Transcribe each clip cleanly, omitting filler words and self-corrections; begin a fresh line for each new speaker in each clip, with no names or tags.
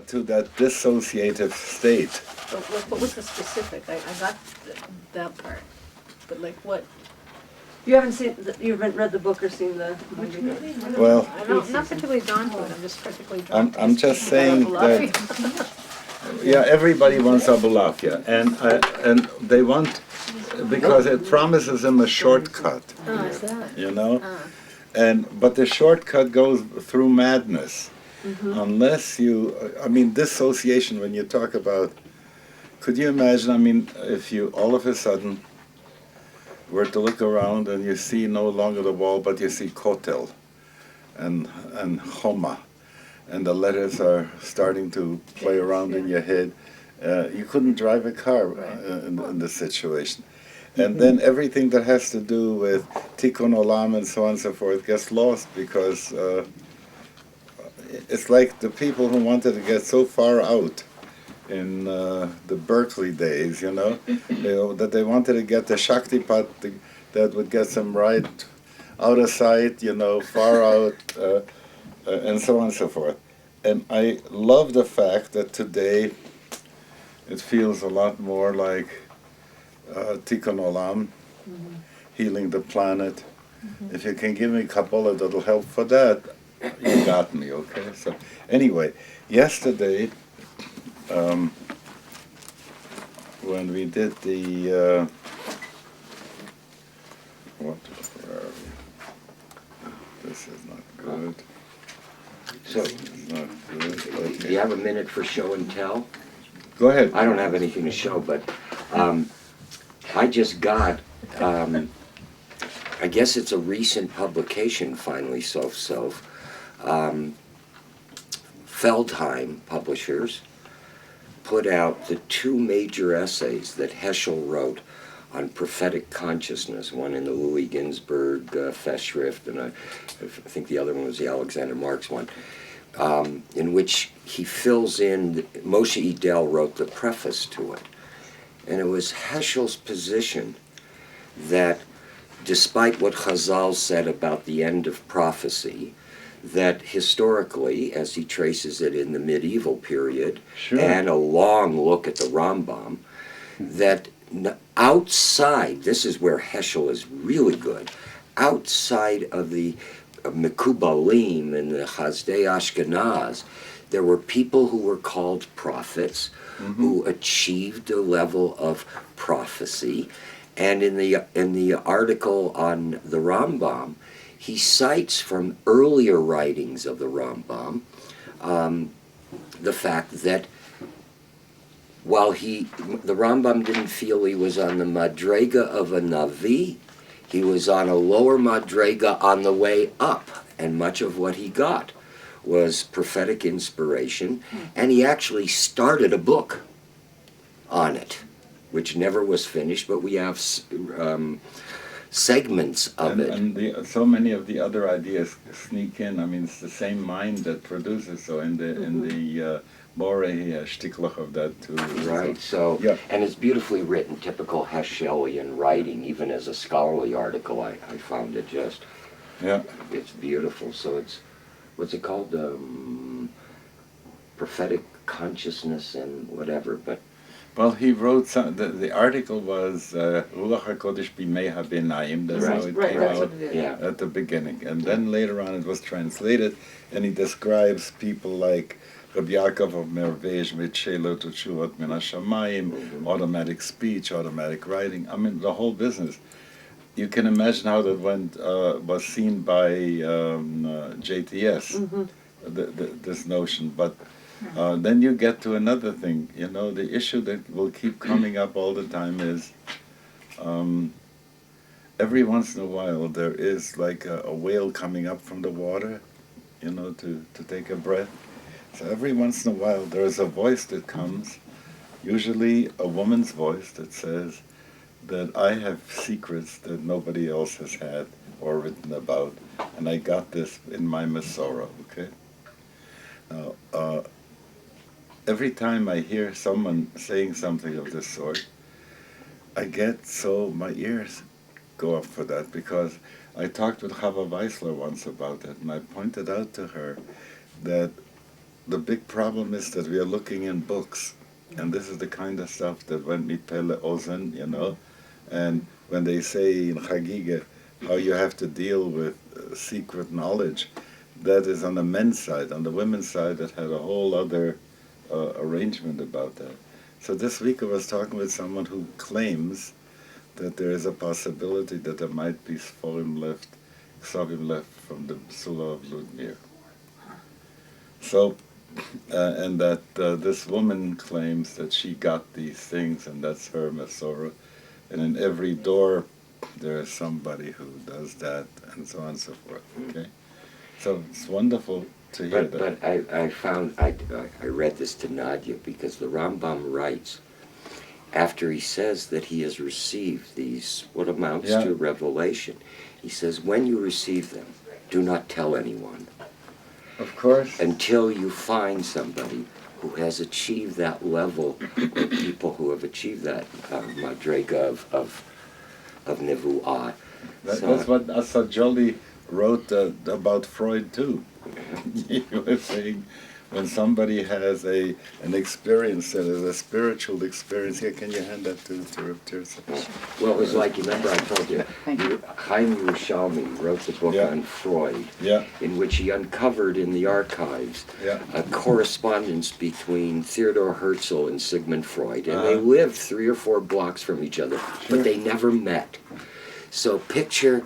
to that dissociative state.
But what was the specific? I got that part, but like what?
You haven't read the book or seen the movie?
Well,
I'm not particularly drawn to it, I'm just particularly drawn to
I'm just saying that, yeah, everybody wants Abulafia, and they want, because it promises them a shortcut,
Oh, is that?
you know? But the shortcut goes through madness. Unless you, I mean, dissociation, when you talk about, could you imagine, I mean, if you all of a sudden were to look around and you see no longer the wall, but you see Kotel and Homa, and the letters are starting to play around in your head, you couldn't drive a car in this situation. And then everything that has to do with Tikkun Olam and so on and so forth gets lost, because it's like the people who wanted to get so far out in the Berkeley days, you know, that they wanted to get the Shaktipat that would get them right out of sight, you know, far out, and so on and so forth. And I love the fact that today it feels a lot more like Tikkun Olam, healing the planet. If you can give me Kabbalah that'll help for that, you got me, okay? So anyway, yesterday, when we did the, where are we? This is not good.
So,
Not good.
do
Okay.
you have a minute for show and tell?
Go ahead.
I don't have anything to show, but I just got, I guess it's a recent publication, finally, Self. Feldheim Publishers put out the two major essays that Heschel wrote on prophetic consciousness, one in the Louis Ginsburg Festschrift, and I think the other one was the Alexander Marx one, in which he fills in, Moshe Idel wrote the preface to it. And it was Heschel's position that despite what Chazal said about the end of prophecy, that historically, as he traces it in the medieval period,
Sure.
and a long look at the Rambam, that outside, this is where Heschel is really good, outside of the Mekubalim and the Chazdei Ashkenaz, there were people who were called prophets, who achieved a level of prophecy. And in the article on the Rambam, he cites from earlier writings of the Rambam the fact that while the Rambam didn't feel he was on the Madrega of a Navi, he was on a lower Madrega on the way up, and much of what he got was prophetic inspiration, and he actually started a book on it, which never was finished, but we have segments of it.
And so many of the other ideas sneak in. I mean, it's the same mind that produces. So in the More Shtiklach of that too.
Right, so,
yeah.
And it's beautifully written, typical Heschelian writing, even as a scholarly article, I found it just,
Yeah.
it's beautiful. So it's, what's it called? Prophetic consciousness and whatever, but
Well, he wrote some. The article was Ruach HaKodesh Bimei HaBinayim. That's how it
Right,
came
that's
out
what it is.
yeah.
at the beginning, and then later on it was translated, and he describes people like Rabbi Yaakov of Mervej mit Shelot Utshuvat Min HaShamayim, automatic speech, automatic writing. I mean, the whole business. You can imagine how that was seen by JTS, this notion, but. Then you get to another thing, you know, the issue that will keep coming up all the time is every once in a while there is like a whale coming up from the water, you know, to take a breath. So every once in a while there's a voice that comes, usually a woman's voice that says that I have secrets that nobody else has had or written about, and I got this in my Masorah, okay? Now, every time I hear someone saying something of this sort, I get so my ears go up for that, because I talked with Chava Weissler once about it, and I pointed out to her that the big problem is that we are looking in books, and this is the kind of stuff that went me pele ozen, you know, and when they say in Chagiga how you have to deal with secret knowledge, that is on the men's side. On the women's side, it had a whole other arrangement about that. So this week I was talking with someone who claims that there is a possibility that there might be Ksavim left from the Sula of Ludmir. So, and that this woman claims that she got these things, and that's her Masorah. And in every door, there is somebody who does that, and so on and so forth. Okay, so it's wonderful to hear that.
But I found I read this to Nadya because the Rambam writes after he says that he has received these what amounts to revelation. He says, when you receive them, do not tell anyone.
Of course.
Until you find somebody who has achieved that level, or people who have achieved that madrega of nevuah.
That's what Asad Jolly wrote about Freud too. He was saying, when somebody has an experience that is a spiritual experience, here, can you hand that to Tirzah?
Well, it was like, you remember I told you, Chaim Yerushalmi wrote the book on Freud, in which he uncovered in the archives a correspondence between Theodor Herzl and Sigmund Freud, and they lived 3 or 4 blocks from each other, but they never met. So picture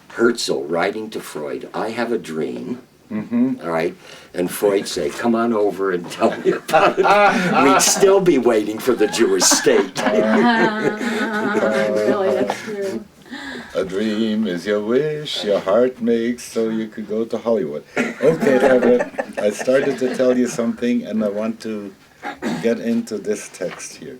Herzl writing to Freud, I have a dream. All right, and Freud say, "Come on over and tell me about it." We'd still be waiting for the Jewish state.
Really, that's true.
A dream is your wish, your heart makes, so you could go to Hollywood. Okay, Rabbi, I started to tell you something, and I want to get into this text here.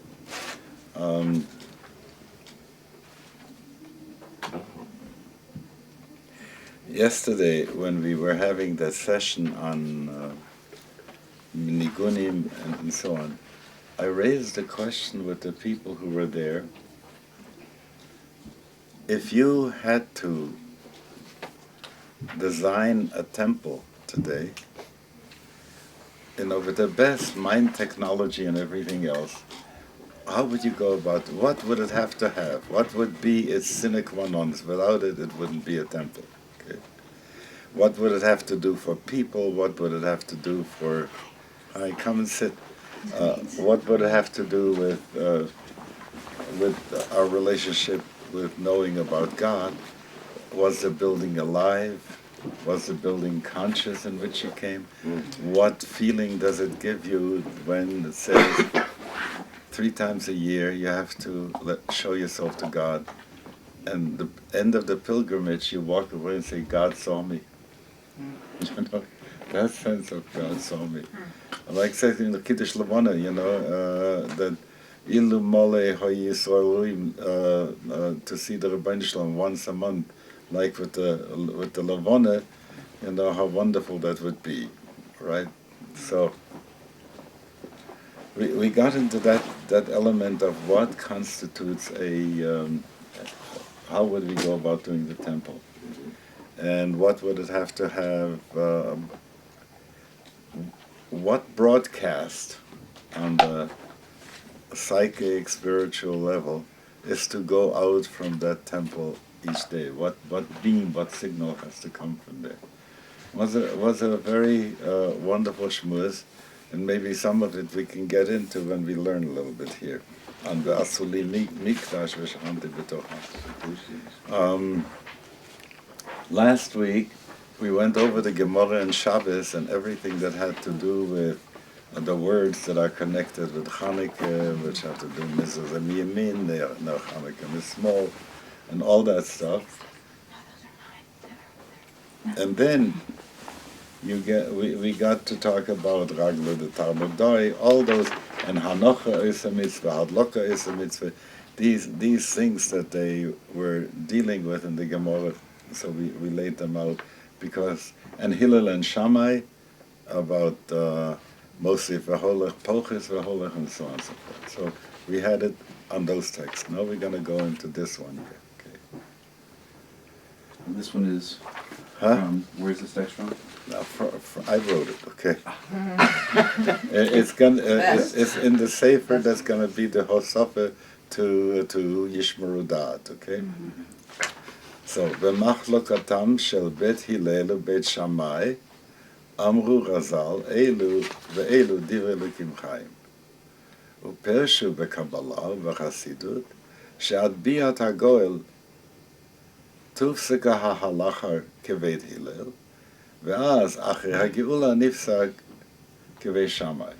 Yesterday, when we were having that session on Nigunim and so on, I raised the question with the people who were there. If you had to design a temple today, with the best mind technology and everything else, how would you go about it? What would it have to have? What would be its sine qua non? Without it, it wouldn't be a temple. What would it have to do for people? What would it have to do for... Hi, come and sit. What would it have to do with our relationship with knowing about God? Was the building alive? Was the building conscious in which you came? What feeling does it give you when it says 3 times a year you have to show yourself to God? And the end of the pilgrimage, you walk away and say, God saw me. You know, that sense of God saw me. Like said in the Kiddush Levana, you know, that Ilu Mole Hoyisraelim to see the Rebbeinu Shalom once a month, like with the Levana, you know how wonderful that would be, right? So we got into that element of what constitutes how would we go about doing the temple? And what would it have to have, what broadcast on the psychic, spiritual level is to go out from that temple each day? What beam, what signal has to come from there? Was a very wonderful shmuz, and maybe some of it we can get into when we learn a little bit here on the Asuli Mikdash V'Shachanti B'tocha. Last week, we went over the Gemara and Shabbos and everything that had to do with the words that are connected with Hannukah, which have to do with Mizrah Miyamin, no Hannukah Mismol, and all that stuff. And then we got to talk about Ragla the Talmud Doi, all those, and Hannukah is a mitzvah, Hadlokah is a mitzvah, these things that they were dealing with in the Gemara. So we laid them out because, and Hillel and Shammai about mostly V'holech, Poches, V'holech, and so on and so forth. So we had it on those texts. Now we're going to go into this one here. Okay.
And this one is
Huh?
Where's this text from?
No, I wrote it, okay. It's in the Sefer that's gonna be the Hosofa to Yishmeru Da'at, okay? So, במחלוקתם של בית הלל ובית שמאי, אמרו רז"ל, אלו ואלו דברי אלוקים חיים. ופרשו בקבלה ובחסידות, שעד ביאת הגואל תופסקה ההלכה כבית הלל, ואז אחרי הגאולה נפסק כבית שמאי.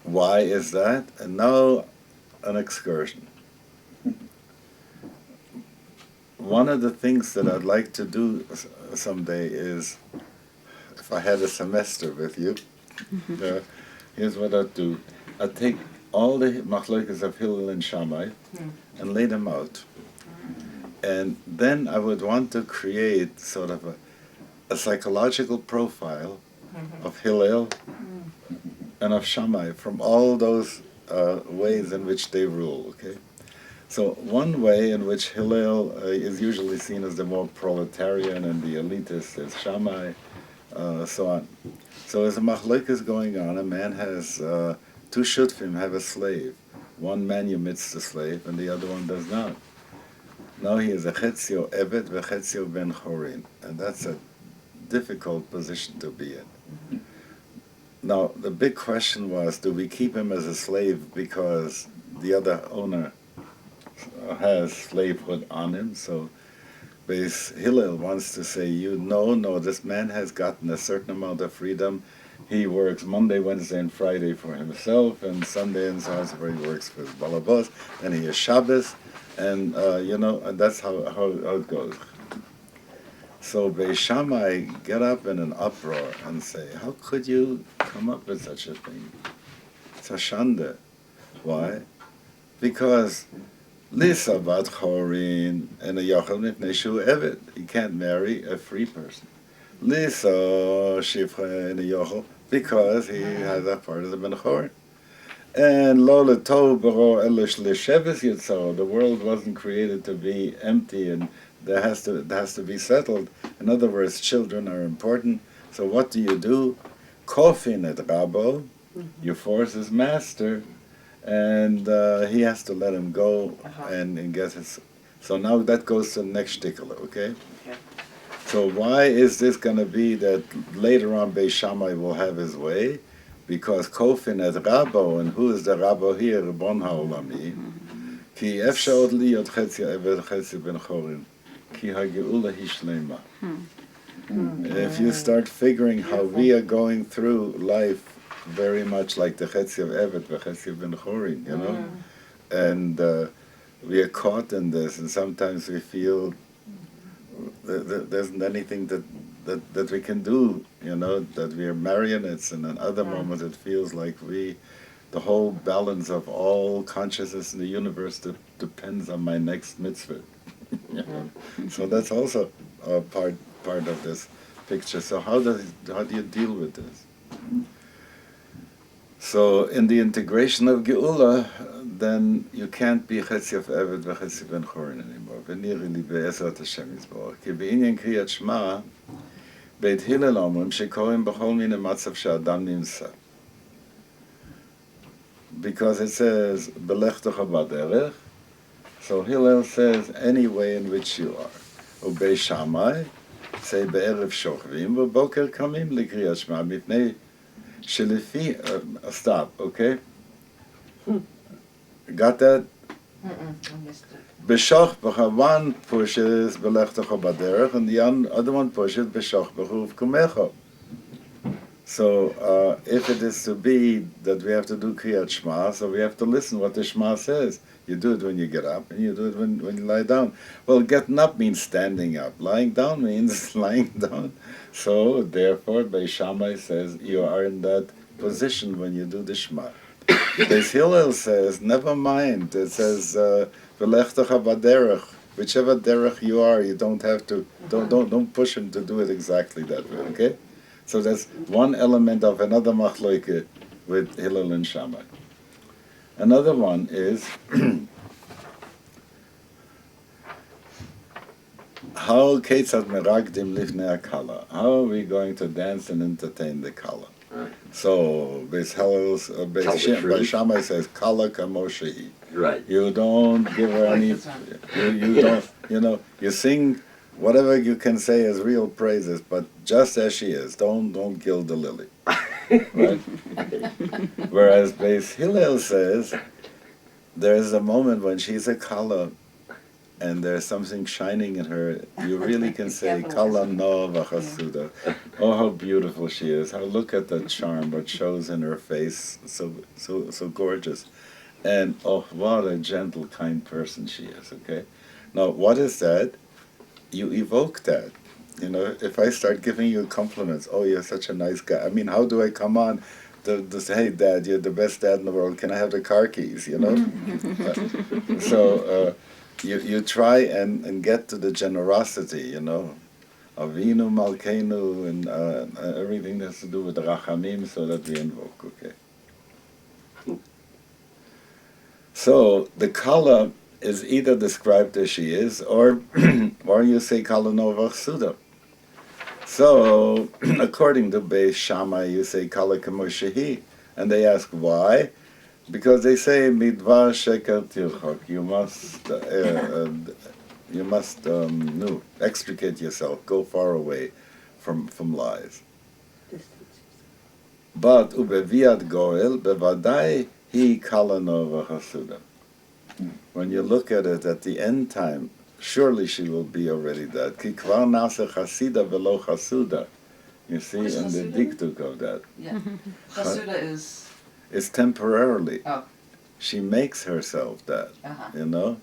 Why is that? And now an excursion. One of the things that I'd like to do someday is, if I had a semester with you, here's what I'd do. I'd take all the machlokas of Hillel and Shammai and lay them out. And then I would want to create sort of a psychological profile of Hillel and of Shammai from all those ways in which they rule, okay? So one way in which Hillel is usually seen as the more proletarian and the elitist is Shammai, so on. So as a machlokes going on, a man has two shutfim have a slave. One manumits the slave and the other one does not. Now he is a chetzio evet v'chetzio ben chorin, and that's a difficult position to be in. Now the big question was, do we keep him as a slave because the other owner has slavehood on him? So Beis Hillel wants to say, no, this man has gotten a certain amount of freedom. He works Monday, Wednesday, and Friday for himself, and Sunday and Saturday he works for his balabos, and he is Shabbos, and and that's how it goes. So Beis Shammai get up in an uproar and say, how could you come up with such a thing? It's a shanda. Why? Because Lisa bat chorin and a yochel nifnei shu evet. You can't marry a free person. Lisa shifcha and a yochel because he has that part of the ben chorin. And lo letov baro elish lesheves yitzaro. The world wasn't created to be empty, and there has to be settled. In other words, children are important. So what do? Kofin et rabo. You force his master. And he has to let him go and get his. So now that goes to the next shtickle, okay? So why is this going to be that later on Beis Shammai will have his way? Because Kofin et Rabo, and who is the Rabo here? Ribbon HaOlami. Ki efsha od liyot chetzia evet chetzia ben chorin. Ki hageula hishlema. If you start figuring how we are going through life very much like the Chetzi of Evet, the Chetzi of Ben Chorin, and we are caught in this, and sometimes we feel that there isn't anything that we can do, that we are marionettes, and in other moments it feels like the whole balance of all consciousness in the universe depends on my next mitzvah. So that's also a part of this picture. So how do you deal with this? So in the integration of Geula, then you can't be Chetzi of Evet v'Chetzi ben Chorin anymore. V'niri li be'ezrat Hashem yisborach. Ki b'inyan kriyat Shema, Beit Hillel omrim shekorim b'chol mine matzav she'adam nimsa. Because it says, Belech tocha b'derech, so Hillel says, any way in which you are. Ubei Shammai, say be'erev shochvim, v'boker kamim l'kriyat Shema, mipnei Shelifi, stop, okay? Got that? B'shach b'cha, one pushes b'lech tocha b'derech, and the other one pushes b'shach b'chuv kumecha. So if it is to be that we have to do Kriyat Shema, so we have to listen what the Shema says. You do it when you get up, and you do it when you lie down. Well, getting up means standing up. Lying down means lying down. So, therefore, Beis Shammai says you are in that position when you do the Shema. Beis Hillel says, never mind. It says, V'lech tocha b'derech. Whichever derech you are, you don't have to, don't push him to do it exactly that way, okay? So that's one element of another machloike with Hillel and Shammai. Another one is how Ketzad Meragdim Lifnei Akala? How are we going to dance and entertain the Kala?
Right.
So Beis Hillel's Beis Shammai says Kala Kamoshehi.
Right.
You don't give her any. You don't. You sing whatever you can say as real praises, but just as she is. Don't gild the lily. Right. Whereas Beis Hillel says there's a moment when she's a Kala, and there's something shining in her. You really can say Kala Nova Chasuda. Oh, how beautiful she is! How look at that charm, what shows in her face, so gorgeous. And oh, what a gentle, kind person she is, okay? Now, what is that? You evoke that. If I start giving you compliments, oh, you're such a nice guy. I mean, how do I come on to say, hey, Dad, you're the best dad in the world. Can I have the car keys, So you try and get to the generosity, Avinu, Malkeinu, and everything that has to do with Rachamim, so that we invoke, okay? So the Kala is either described as she is, or you say Kala Novach Suda. So according to Beis Shammai, you say Kala Kamoshehi, and they ask why, because they say Midvar Sheker Tirchok. You must extricate yourself, go far away from lies. But ubeviat goel bevadai he Kala Nova Chasuda. When you look at it at the end time, surely she will be already dead. Ki kvar nase chasida velo chasuda. You see,
What's
in the
chasuda?
diktuk of that.
Yeah. Chasuda is.
It's temporarily.
Oh.
She makes herself that,
Uh-huh.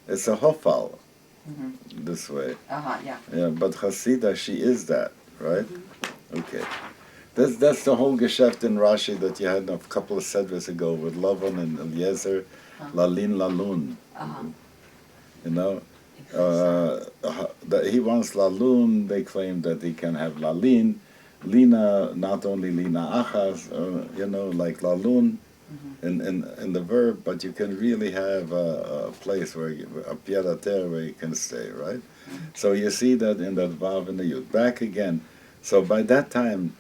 It's a hofal,
Mm-hmm.
this way.
Yeah.
Yeah, but chasida, she is that, right? Okay. That's the whole geschäft in Rashi that you had a couple of sedras ago with Lavan and Eliezer, Lalin Lalun. That he wants Lalun, they claim that he can have Lalin. Lina, not only Lina Achas, like Lalun in the verb, but you can really have a place where, a pied-à-terre where you can stay, right? So you see that in the Vav and the Yud. Back again. So by that time,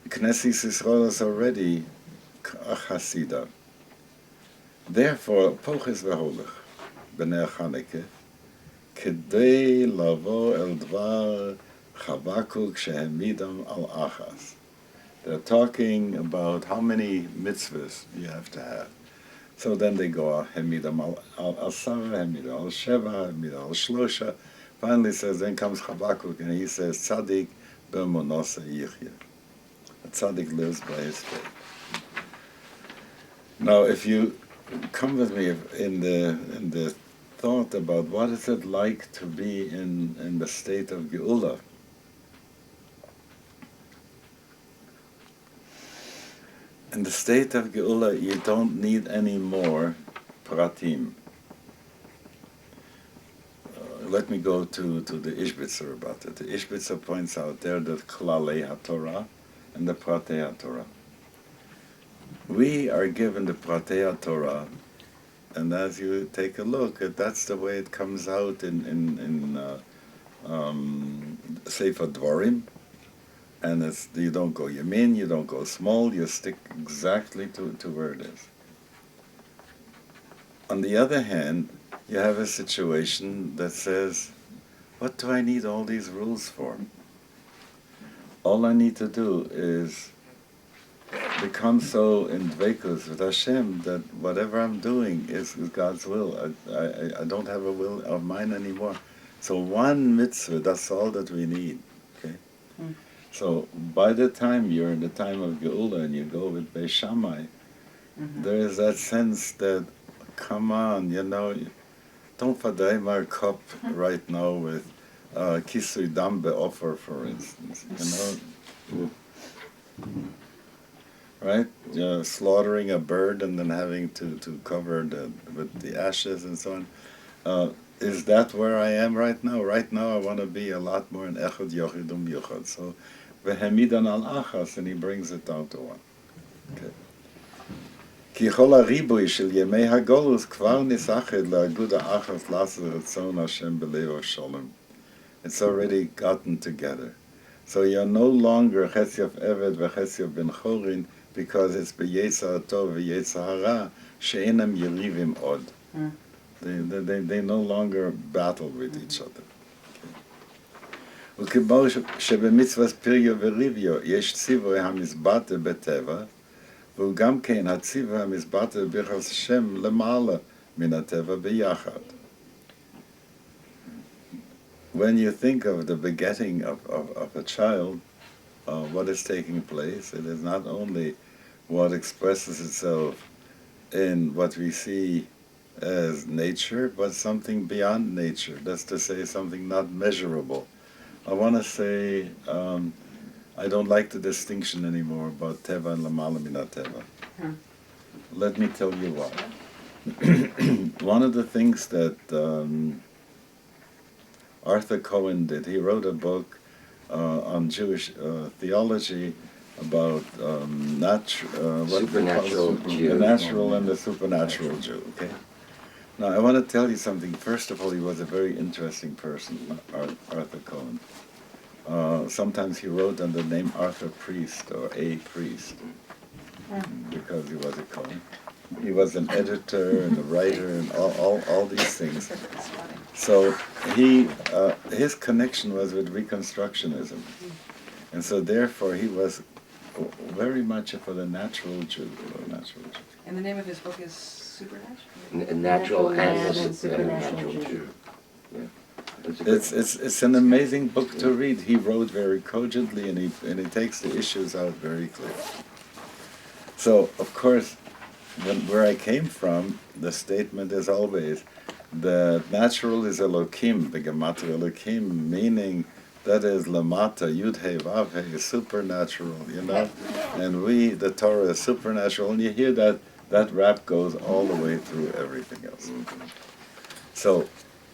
Knesset Yisrael is already a Hasidah. Therefore, Poches v'holech, b'nei Hannukah, kedei lavo el dvar Chavakuk shehemidam al achas. They're talking about how many mitzvahs you have to have. So then they go, hemidam al asara, hemidam al sheva, hemidam al shlosha. Finally says, then comes Chavakuk, and he says, tzaddik b'emunasa yichya. A tzaddik lives by his faith. Now, if you come with me in the thought about what is it like to be in the state of Geula. In the state of Geula, you don't need any more pratim. Let me go to the Ishbitzer about it. The Ishbitzer points out there that Klalei HaTorah and the Pratei HaTorah. We are given the Pratei HaTorah, and as you take a look, that's the way it comes out in Sefer Dvarim, and you don't go yamin, you don't go small, you stick exactly to where it is. On the other hand, you have a situation that says, what do I need all these rules for? All I need to do is become so in dveikus with Hashem that whatever I'm doing is God's will. I don't have a will of mine anymore. So one mitzvah, that's all that we need. Okay. So by the time you're in the time of Geula and you go with Beis Shammai, there is that sense that, come on, don't faday my cup right now with kisui dambe offer, for instance. Right? Slaughtering a bird and then having to cover with the ashes and so on. Is that where I am right now? Right now I want to be a lot more in Echad Yochid Yuchad. So, Vehemidan al Achas, and he brings it down to one. Okay. כי כל הריבוי של ימי הגולוס כבר ניסחת לאגוד האחת לעשות רצון השם בלב השלום. It's already gotten together. So you're no longer Chetziof Eved v'Chetziof Ben Chorin because it's b'Yetzer Tov v'Yetzer Hara she'enam yerivim od. They no longer battle with each other. וכמו שבמצוות פריו וריביו יש ציווי המזבטה בטבע, והוא גם כן הציווי המזבטה ביחס השם למעלה מן הטבע ביחד. When you think of the begetting of a child, what is taking place, it is not only what expresses itself in what we see as nature, but something beyond nature. That's to say, something not measurable. I want to say, I don't like the distinction anymore about Teva and Lamala Min HaTeva. Let me tell you why. One of the things that Arthur Cohen did, he wrote a book on Jewish theology about
Supernatural Jew.
The natural and the supernatural Jew. Okay. Now I want to tell you something. First of all, he was a very interesting person, Arthur Cohen. Sometimes he wrote under the name Arthur Priest or A Priest because he was a Cohen. He was an editor and a writer and all these things. So his connection was with Reconstructionism, and so therefore he was very much for the natural Jew.
And the name of his book is Supernatural?
Natural
Man
and
and Supernatural
Jew.
Jew.
Yeah.
It's an amazing book to read. He wrote very cogently and he takes the issues out very clearly. So of course, where I came from, the statement is always the natural is Elokim, the Gematria Elokim, meaning that is Lamata, Yud He Vav He, is supernatural, you know, and we, the Torah, is supernatural, and you hear that rap goes all the way through everything else. So,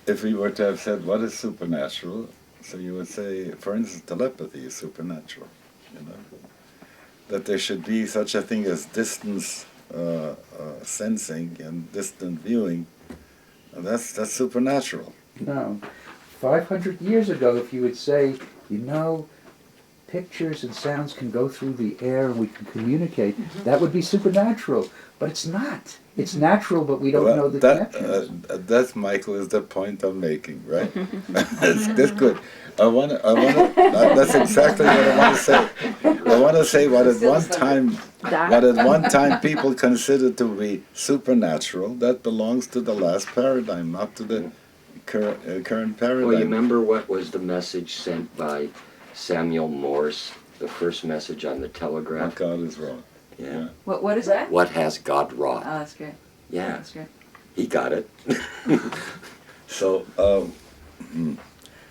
if we were to have said what is supernatural, so you would say, for instance, telepathy is supernatural, you know, that there should be such a thing as distance sensing and distant viewing, and that's supernatural.
No. 500 years ago, if you would say, you know, pictures and sounds can go through the air and we can communicate, that would be supernatural. But it's not. It's natural, but we don't know the connections.
That, Michael, is the point I'm making, right? That's good. That's exactly what I want to say. I want to say what at one time people considered to be supernatural, that belongs to the last paradigm, not to the current paradigm.
Well, you remember what was the message sent by Samuel Morse, the first message on the telegraph?
What God is wrong.
Yeah.
What is that?
What has God wrought?
Oh, that's great.
Yeah,
That's great.
he got it.
So,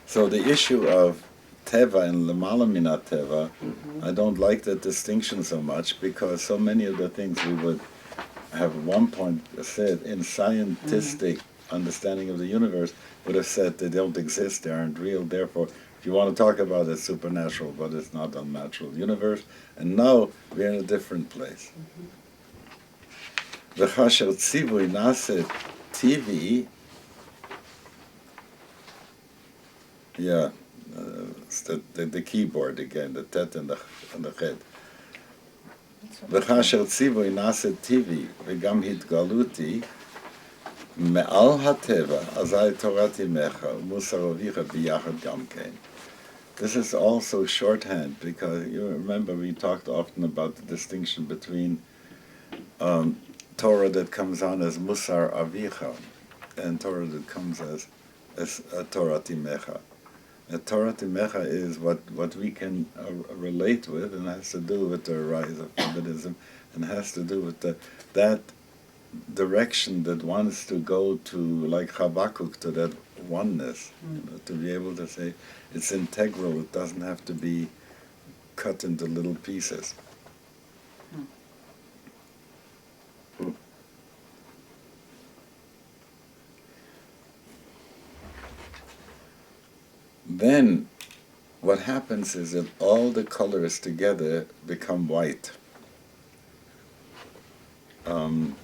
so the issue of Teva and Lamala Min HaTeva, I don't like that distinction so much because so many of the things we would have at one point said in scientific understanding of the universe would have said they don't exist, they aren't real, therefore if you want to talk about it, supernatural, but it's not unnatural universe, and now we're in a different place. V'chasher tzivui nase TV, yeah, it's the keyboard again, the tet and the chet. V'chasher tzivui nase TV, v'gam hitgaluti, me'al hateva, azai torat imecha, u'musar avicha biyachad gam kein. This is also shorthand because you remember we talked often about the distinction between Torah that comes on as Musar Avicha and Torah that comes as Torah Timecha. Torah Timecha is what we can relate with and has to do with the rise of feminism and has to do with that direction that wants to go to, like Habakkuk, to that oneness, you know, to be able to say it's integral, it doesn't have to be cut into little pieces. Then what happens is that all the colors together become white. um,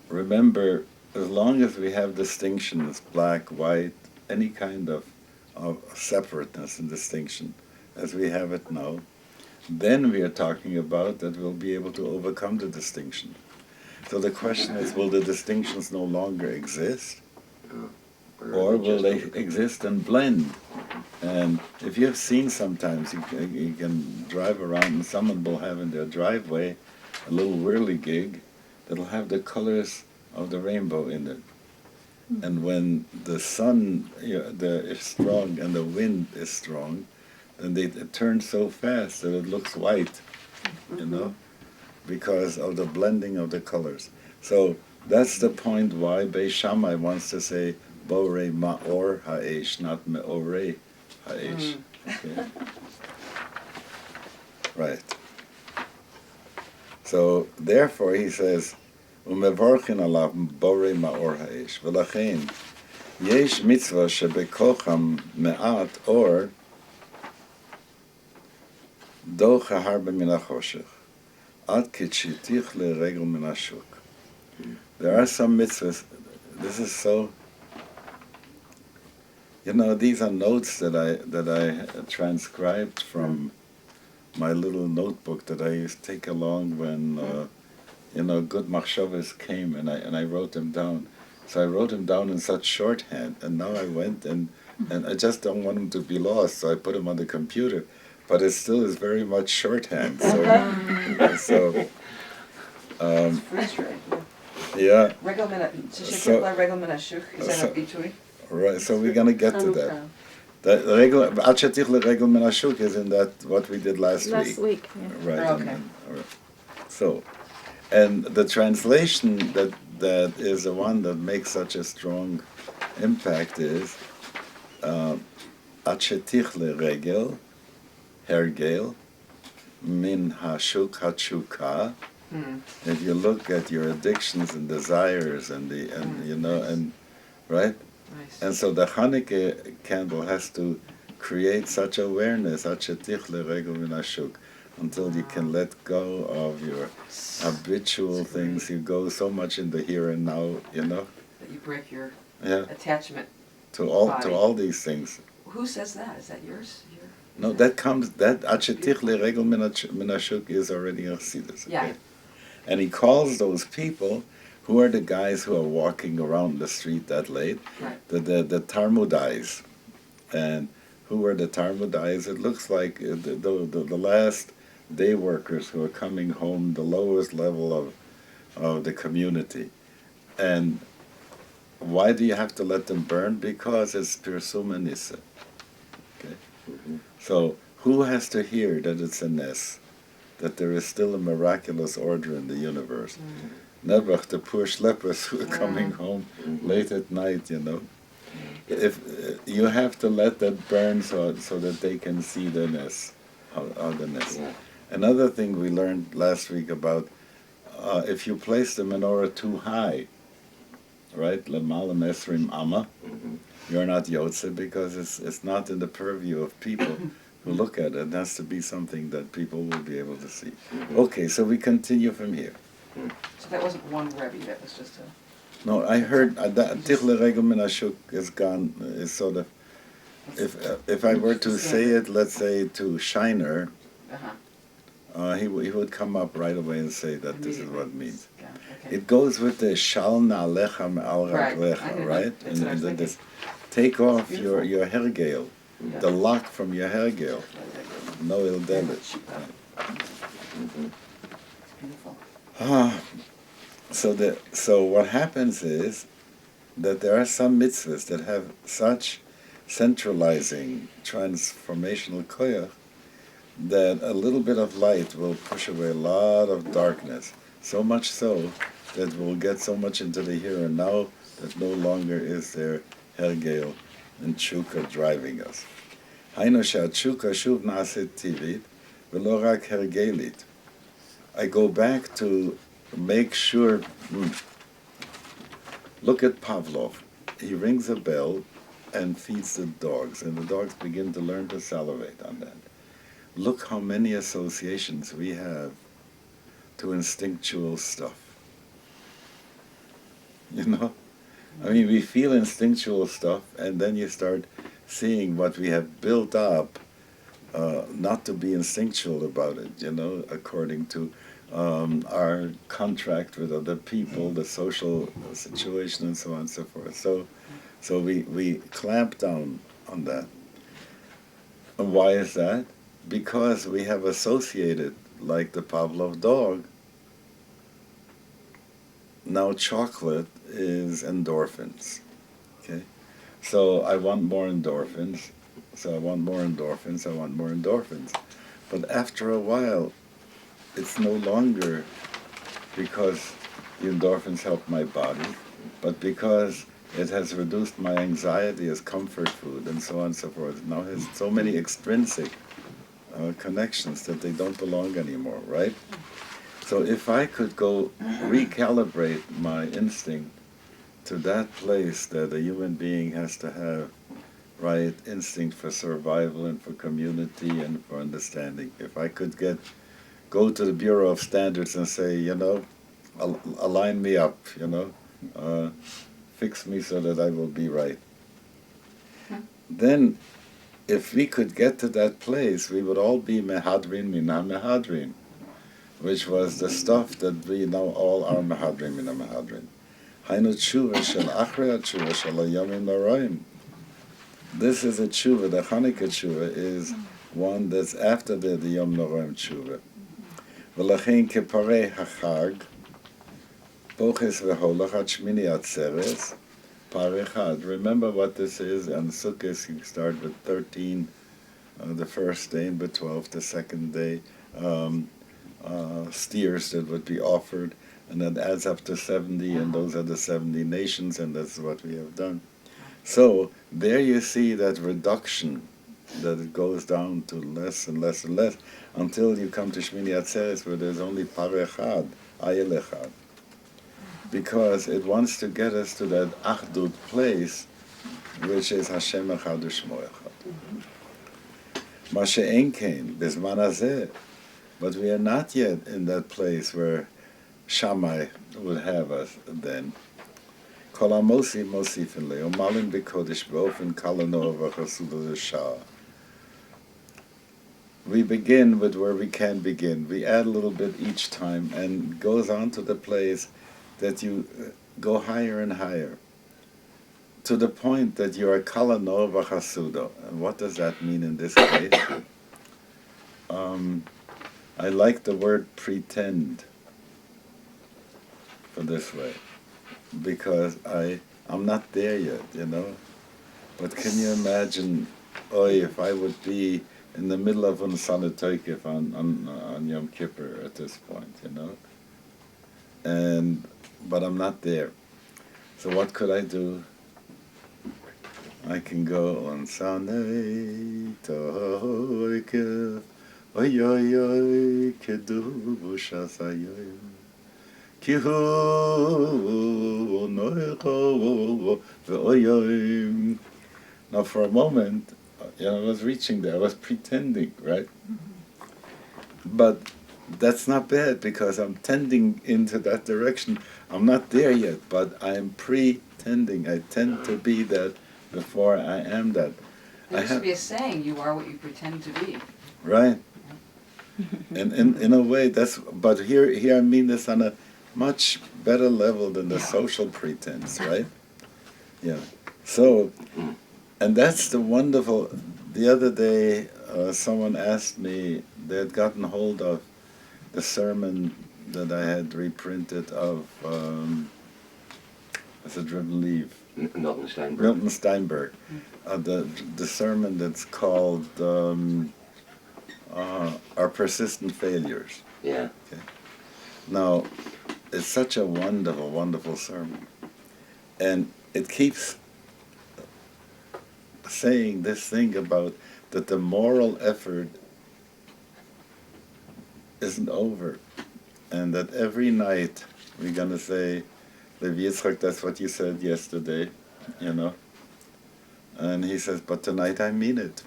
remember, as long as we have distinctions, black, white, any kind of separateness and distinction, as we have it now, then we are talking about that we'll be able to overcome the distinction. So the question is, will the distinctions no longer exist? Or will they exist and blend? And if you have seen sometimes, you can drive around and someone will have in their driveway a little whirligig that'll have the colors of the rainbow in it. And when the sun is strong and the wind is strong, then it turns so fast that it looks white, you know, because of the blending of the colors. So that's the point why Beis Shammai wants to say Borei Ma'or Ha'esh, not Me'orei Ha'esh. Okay? Right. So therefore he says, Umevorchin alav Borei Ma'or Ha'esh. V'lachein, Yesh mitzvah shebekocham me'at or docha harbe min hachoshech. Ad kitshitich leregel min hashuk. There are some mitzvahs. This is so. You know, these are notes that I transcribed from my little notebook that I used to take along when good machshavas came, and I wrote them down. So I wrote them down in such shorthand, and now I went and I just don't want them to be lost, so I put them on the computer. But it still is very much shorthand. So
It's frustrating.
yeah.
Regel min hashuk, is that a bitui?
Right. So we're gonna get to that.
Hannukah.
The regel Ad Shetich LeRegel Min Hashuk is in that what we did last
Last week, yeah.
Right.
Oh, okay.
All right. So, and the translation that is the one that makes such a strong impact is Ad Shetich LeRegel Hergel Min Hashuk Hatshuka. If you look at your addictions and desires and right.
Nice.
And so the Hannukah candle has to create such awareness, until you can let go of your habitual things. You go so much in the here and now,
That you break your
yeah,
attachment.
to
body.
all these things.
Who says that? Is that yours?
No, that Achetich LeRegel Min Hashuk is already a Chassidus.
Yeah.
Okay? And he calls those people who are the guys who are walking around the street that late,
Right.
the Talmudais. And who are the Talmudais? It looks like the last day workers who are coming home, the lowest level of the community. And why do you have to let them burn? Because it's Pirsum and Nissa. Okay? So who has to hear that it's a Ness? That there is still a miraculous order in the universe. Nebuch, the poor schleppers who are coming home late at night, If you have to let that burn so that they can see the ness, how the ness.
Yeah.
Another thing we learned last week about if you place the menorah too high, right, Lemalam Esrim Amma, you're not Yotze because it's not in the purview of people who look at it. It has to be something that people will be able to see. Okay, so we continue from here.
So that wasn't one Rebbe, that was just a...
No, I heard that Tich LeRegel Min Hashuk is gone, is sort of, if I were to say it, let's say to Shiner, he would come up right away and say that this is what it means.
Yeah, okay.
It goes with the Shal Na'alecha Me'al
Right.
Raglecha, right?
That's what I was thinking.
this, take off
beautiful.
your hergel,
Yeah.
the lock from your hergel, no il delit.
Beautiful.
So what happens is that there are some mitzvahs that have such centralizing, transformational koyach that a little bit of light will push away a lot of darkness. So much so that we'll get so much into the here and now that no longer is there hergel and tshuka driving us. Hainu she'atshuka shuv na'aset tivit v'lo rak hergelit. I go back to make sure. Look at Pavlov. He rings a bell and feeds the dogs, and the dogs begin to learn to salivate on that. Look how many associations we have to instinctual stuff. You know? I mean, we feel instinctual stuff, and then you start seeing what we have built up, not to be instinctual about it, you know, according to our contract with other people, the social situation, and so on and so forth. So we clamp down on that. And why is that? Because we have associated, like the Pavlov dog, now chocolate is endorphins, okay? So I want more endorphins, so I want more endorphins, I want more endorphins. But after a while, it's no longer because the endorphins help my body, but because it has reduced my anxiety as comfort food and so on and so forth. Now it has so many extrinsic connections that they don't belong anymore, right? So if I could go recalibrate my instinct to that place that a human being has to have, right, instinct for survival and for community and for understanding. If I could go to the Bureau of Standards and say, you know, align me up, you know, fix me so that I will be right. Then, if we could get to that place, we would all be mehadrin mina mehadrin, which was the stuff that we now all are mehadrin mina mehadrin. Hainu tshuva shel achrei tshuva shel hayamim noraim. This is a tshuva, the Hannukah tshuva is one that's after the Yom Noraim tshuva. V'lachein keparei hachag, poches v'holach ad shmini atzeres, parechad. Remember what this is, and Sukkot you start with 13, the first day, and with 12 the second day, steers that would be offered, and that adds up to 70, and those are the 70 nations, and that's what we have done. So there you see that reduction, that it goes down to less and less and less, until you come to Shmini Atzeres, where there's only parechad, ayel echad. Because it wants to get us to that achdut place, which is Hashem echad u'shmo echad. Ma she'en kein, bizman hazeh. But we are not yet in that place where Shammai would have us then. Kol ha-mosi mosifin le, u'malin b'kodesh b'ofen kal ha'noah v'chasud ha'shah. We begin with where we can begin. We add a little bit each time, and it goes on to the place that you go higher and higher, to the point that you are kal ha'noah v'chasudo. And what does that mean in this case? I like the word pretend for this way, because I'm not there yet, you know. But can you imagine, if I would be in the middle of Unsana Toikif on Yom Kippur at this point, you know. But I'm not there. So what could I do? I can go on Unsana Toikif, oy oy oy, kedush asayoy. Now for a moment, I was reaching there, I was pretending, right? But that's not bad, because I'm tending into that direction. I'm not there yet, but I'm pretending. I tend to be that before I am that.
There used to be a saying, you are what you pretend to be.
Right. And in a way, but here I mean this on a much better level than the social pretense, right? Yeah. So, and that's the wonderful, the other day someone asked me, they had gotten hold of the sermon that I had reprinted of, I said, leave.
Milton Steinberg.
Milton Steinberg. The sermon that's called Our Persistent Failures.
Yeah.
Okay. Now, it's such a wonderful, wonderful sermon. And it keeps saying this thing about that the moral effort isn't over. And that every night we're going to say, Lev Yitzchak, that's what you said yesterday, you know. And he says, but tonight I mean it.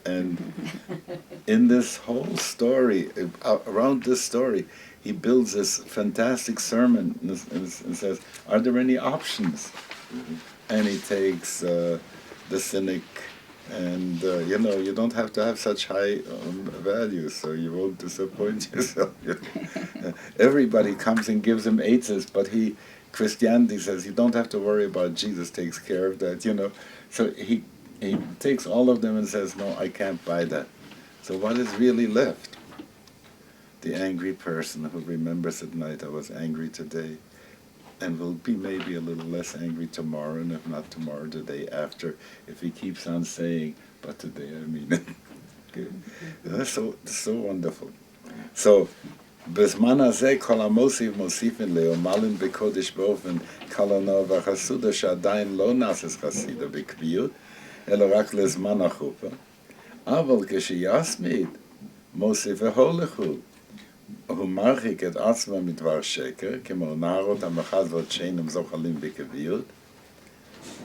And in this whole story, around this story, he builds this fantastic sermon and says, are there any options? And he takes the cynic, and you don't have to have such high values, so you won't disappoint yourself. Everybody comes and gives him eights, but Christianity says you don't have to worry about Jesus takes care of that, So he takes all of them and says, no, I can't buy that. So what is really left? The angry person who remembers at night, I was angry today, and will be maybe a little less angry tomorrow, and if not tomorrow, the day after, if he keeps on saying, but today I mean it. Okay. That's so wonderful. So, בזמן הזה כל המוסיף מוסיפין לאומלין בקודש באופן קלונו וחסודה שעדיין לא נעשס חסידה בקביעות, אלא רק לזמן החופה. אבל כשיסמיד מוסיף והולכו, הוא מרחיק את עצמו מדבר שקר, כמו נערות המחזות שאינם זוחלים בקביעות.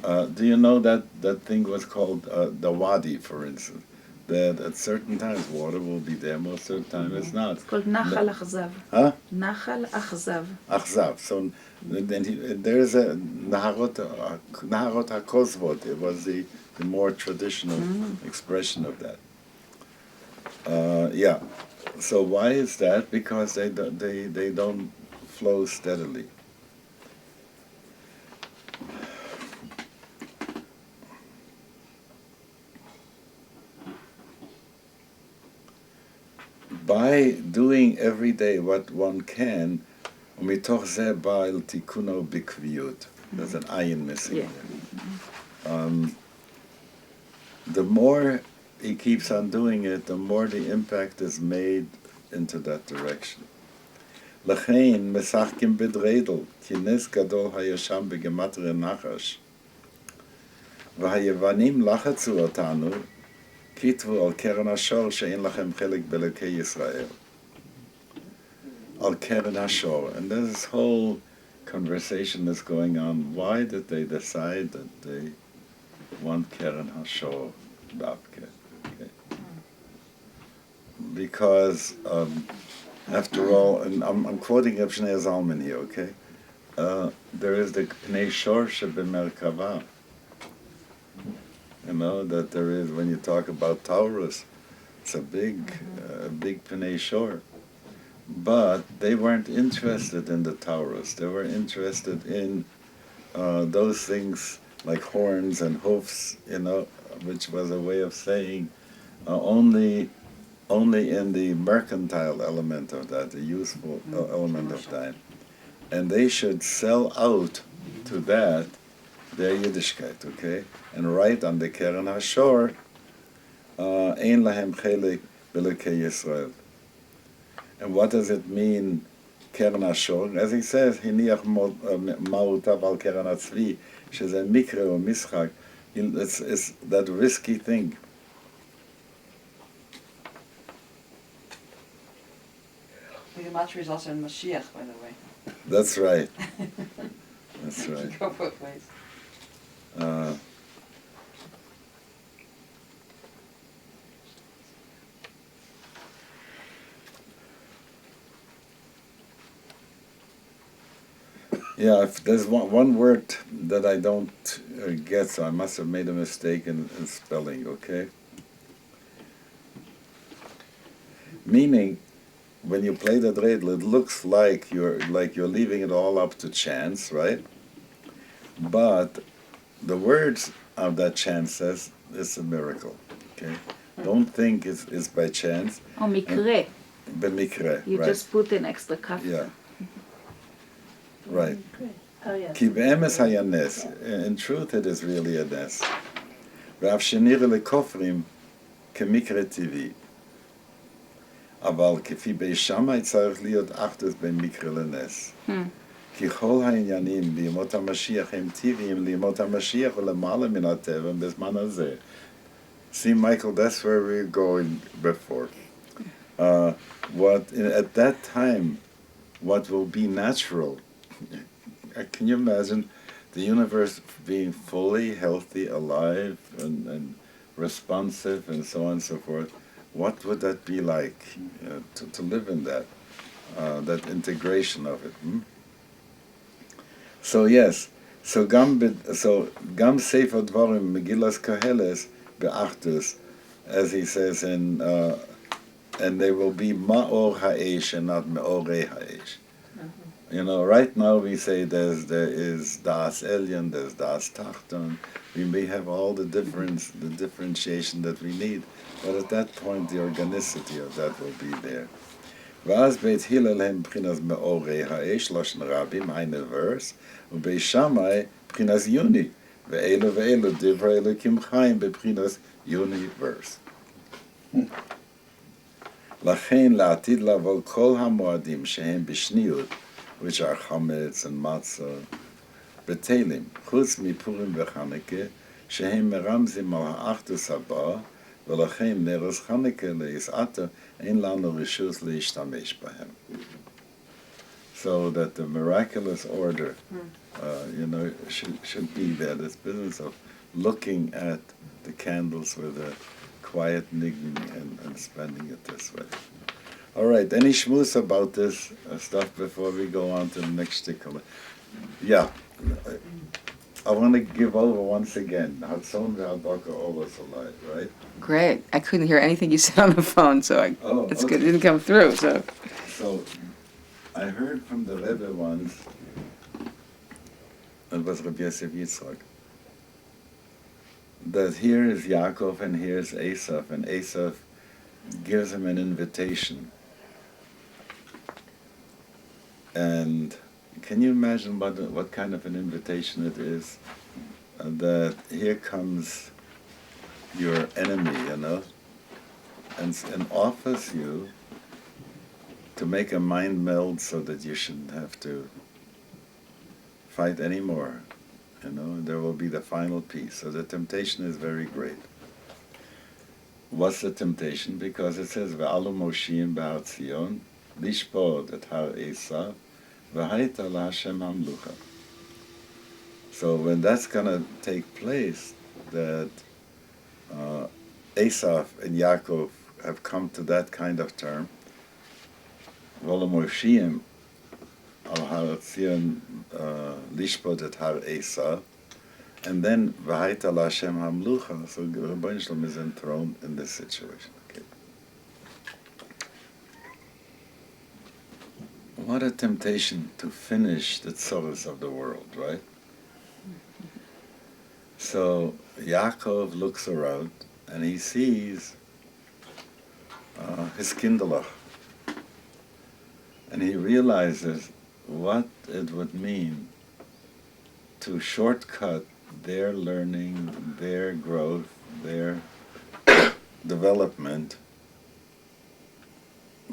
Do you know that thing was called the wadi, for instance? That at certain times water will be there, most of the time it's not.
It's called נחל אכזב.
Huh?
נחל אכזב.
Achzav. So then there's a Naharot HaKosvot. It was the more traditional expression of that. Yeah. So why is that? Because they don't flow steadily. By doing every day what one can, ומתוך זה בא אל תיקונו בקביעות. There's an ayin missing there. The more he keeps on doing it, the more the impact is made into that direction. לכן משחקים בדרדל, כי נס גדול היה שם בגמטריה נחש. והיוונים לחצו אותנו, כתבו על קרן השור שאין לכם חלק באלוקי ישראל. על קרן השור. And this whole conversation is going on. Why did they decide that they want קרן השור דווקא? Okay. Because after all, and I'm quoting Rabbi Zalman here, okay? There is the Pnei Shor shebemerkava. You know, that there is, when you talk about Taurus, it's a big Pnei Shor. But they weren't interested in the Taurus. They were interested in those things like horns and hoofs, which was a way of saying only in the mercantile element of that, the useful element of that. And they should sell out to that their Yiddishkeit, okay? And write on the Keren HaShor, Ein lahem chelik b'elokei Yisrael. And what does it mean, Keren HaShor? As he says, Hiniach ma'utav al Keren HaTzvi, שזה mikre or mischak. It's that risky thing.
The gematria is also in Mashiach, by the way.
That's right. That's right.
Go both ways.
Yeah, if there's one word that I don't get, so I must have made a mistake in spelling, okay? Meaning, when you play the dreidel, it looks like you're leaving it all up to chance, right? But the words of that chance says it's a miracle, okay? Don't think it's by chance.
או מקרה.
במקרה,
You
right?
just put an extra kaf.
Yeah. Right.
Oh, yes.
כי באמס היה נס. In truth it is really a ness. ואף שנראה לכופרים כמקרה טבעי. אבל כפי בי שמאי צריך להיות אחדות בין מקרה לנס. כי כל העניינים בימות המשיח הם טבעיים לימות המשיח ולמעלה מן הטבע בזמן הזה. See, Michael, that's where we're going before. At that time, what will be natural. Can you imagine the universe being fully healthy, alive, and responsive and so on and so forth. What would that be like to live in that integration of it? So yes, so gam Sefer Dvarim Megillas Koheles beachtus, as he says in, and they will be ma'or ha'esh and not me'orei ha'esh. You know, right now we say there is das elyon, there's das tachton. We may have all the differentiation that we need, but at that point the organicity of that will be there. ואז בית הלל הם מבחינת מאורי האש, לשון רבים, eine verse, ובית שמאי מבחינת יוני, ואלו ואלו דברי אלוקים חיים בבחינת יוני verse. לכן לעתיד לבוא כל המועדים שהם בשניות, which are chametz and matzah, בטלים, חוץ מפורים וחנוכה, שהם מרמזים על האחדוס הבא, ולכן נרס חנוכה ליסעתו אין לנו רשות להשתמש בהם. So that the miraculous order, should be there. This business of looking at the candles with a quiet niggin and spending it this way. All right, any shmooze about this stuff before we go on to the next stickle? Yeah, I want to give over once again. Hatzon ve'adbaka olas alai, right?
Great. I couldn't hear anything you said on the phone, so it's good. It didn't come through. So
I heard from the Rebbe once, it was Rabbi Yosef Yitzchak, that here is Yaakov and here's Esav, and Esav gives him an invitation. And can you imagine what kind of an invitation it is? That here comes your enemy, and offers you to make a mind meld so that you shouldn't have to fight anymore. There will be the final peace. So the temptation is very great. What's the temptation? Because it says, "Ve'alu Moshiyim b'Har Tzion, lishpod et Har Esav, v'haita laHashem hamlucha." So when that's going to take place, that Esav and Yaakov have come to that kind of term, "Ve'alu Moshiyim al Har Tzion lishpod et Har Esav," and then v'haita laHashem hamlucha. So Rabbi Shalom is enthroned in this situation. Okay. What a temptation to finish the tzoros of the world, right? So Yaakov looks around and he sees his kindlech, and he realizes what it would mean to shortcut their learning, their growth, their development,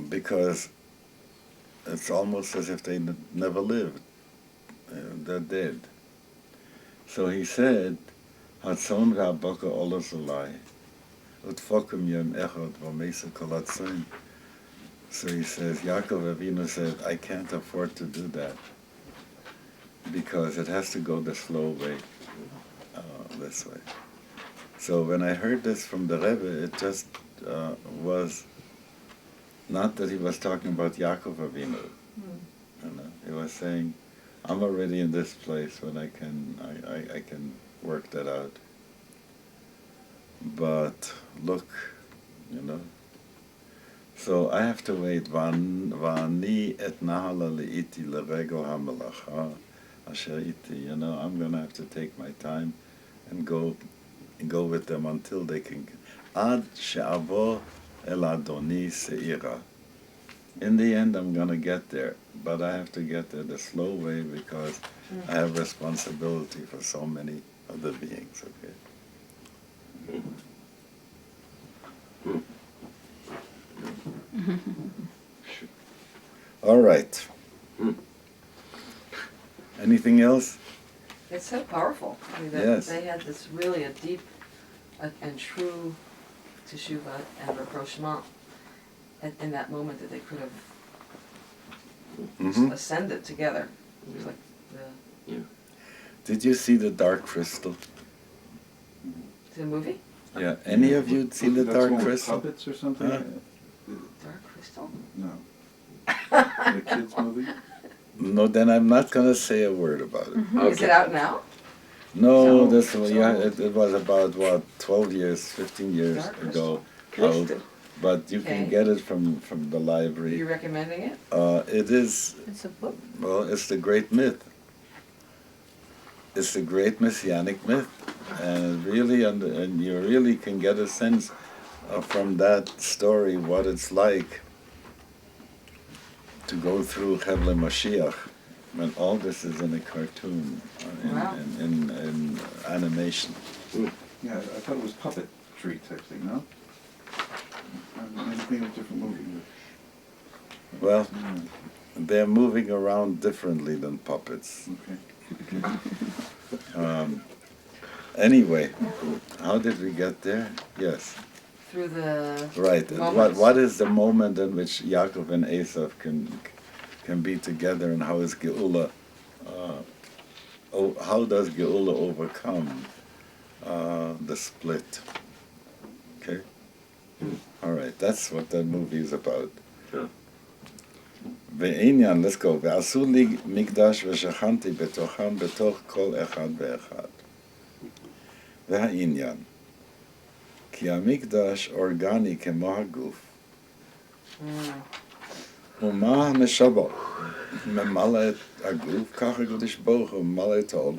because it's almost as if they never lived. They're dead. So he said, "Hatzon ve'abaka olas alai, utfokum yom echad v'meisa kol hatzon." So he says, Yaakov Avinu said, "I can't afford to do that because it has to go the slow way, this way." So when I heard this from the Rebbe, it just was not that he was talking about Yaakov Avinu. He was saying, "I'm already in this place when I can work that out. But look, So I have to wait. Va'ani et nahala li'iti l'regel ha'melacha asher iti. I'm going to have to take my time and go with them until they can. Ad she'avo el Adoni se'ira. In the end, I'm going to get there, but I have to get there the slow way because I have responsibility for so many other beings. Okay. All right. Anything else?
It's so powerful. I mean,
Yes.
they had this really a deep and true teshuvah and rapprochement in that moment that they could have ascended together. It was like
Did you see The Dark Crystal?
the movie.
Yeah. Any of you seen the
That's
Dark
one with
Crystal?
puppets or something?
Huh?
Dark Crystal?
No. The kids movie?
No, then I'm not gonna say a word about it.
Is it out now?
No,
So-
this was, yeah, it was about what 12 years, 15 years
Dark
ago,
Crystal.
out. But you can
Okay.
get it from the
Are
library.
you recommending it?
It is,
It's a book.
well, it's the great myth. It's the great messianic myth, and really, and you really can get a sense from that story what it's like to go through Chevle Mashiach, when all this is in a cartoon,
Wow.
in animation.
Yeah, I thought it was puppetry type thing, no? I'm thinking of a different movie.
Well,
Hmm,
they're moving around differently than puppets.
okay.
Anyway, how did we get there? Yes,
Through the
right.
moments.
What is the moment in which Yaakov and Esav can be together, and how is Geula? How does Geula overcome the split? Okay. All right. That's what that movie is about.
Yeah.
ועניין, let's go. ועשו לי מקדש ושכנתי בתוכם בתוך כל אחד ואחד. והעניין, כי המקדש אורגני כמו הגוף, ומה הנשמה ממלא את הגוף, ככה הקדוש ברוך הוא ממלא את העולם.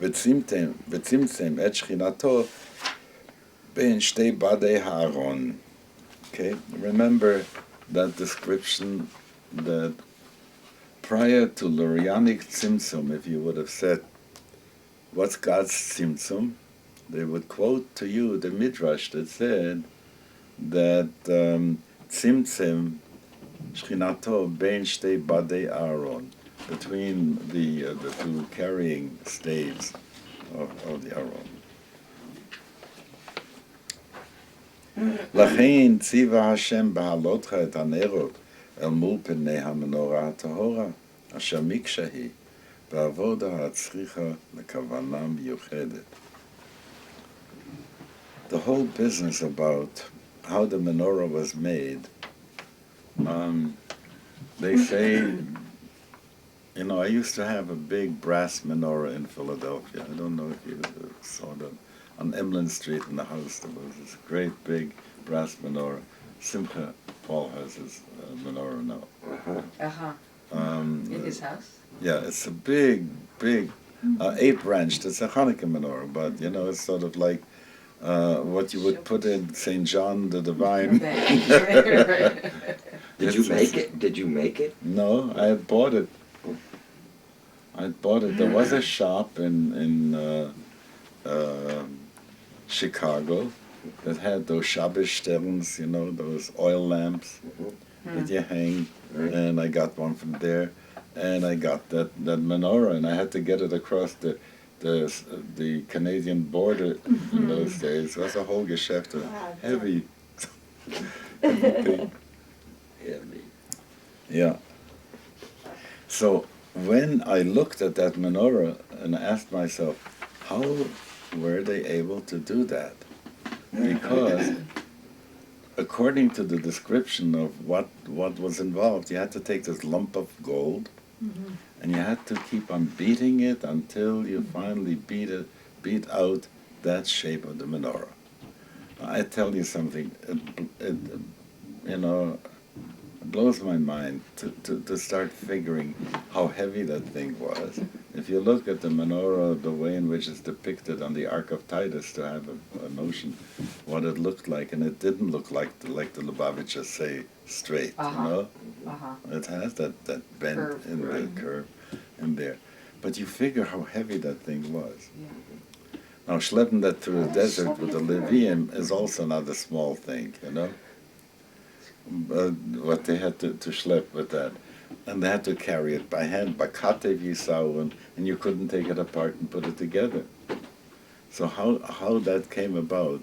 וצמצם את שכינתו בין שתי בדי הארון. Okay, remember that description that prior to Lurianic Tzimtzum, if you would have said, what's God's Tzimtzum? They would quote to you the Midrash that said that Tzimtzum Shchinato Ben Shtei Badei Aaron, between the two carrying staves of the Aaron. לכן ציווה השם בהעלותך את הנרות אל מול פני המנורה הטהורה, אשר מקשה היא, בעבודה הצריכה לכוונה מיוחדת. The whole business about how the menorah was made, they say, you know, I used to have a big brass menorah in Philadelphia. I don't know if you saw that. On Emlyn Street in the house, there was this great big brass menorah. Simcha Paul has his menorah now.
Uh-huh. In his house?
Yeah, it's a big, 8-branched. It's a Hannukah menorah, but you know, it's sort of like what you would put in St. John the Divine.
Did you make it? Did you make it?
No, I had bought it. There was a shop in Chicago that had those Shabbos sterns, you know, those oil lamps that you hang, and I got one from there, and I got that menorah, and I had to get it across the Canadian border in those days. It was a whole geschäft, heavy thing.
Heavy.
Yeah. So when I looked at that menorah and I asked myself, how were they able to do that? Because according to the description of what was involved, you had to take this lump of gold and you had to keep on beating it until you finally beat out that shape of the menorah. I tell you something, it blows my mind to start figuring how heavy that thing was. If you look at the menorah, the way in which it's depicted on the Ark of Titus, to have a notion what it looked like, and it didn't look like the Lubavitchers say straight, you know? It has that bend
Curve,
in
right.
the curve in there. But you figure how heavy that thing was. Now, schlepping that through the desert with the Levium is also not a small thing, you know? What they had to schlep with that. And they had to carry it by hand, by katev yisau, and you couldn't take it apart and put it together. So how that came about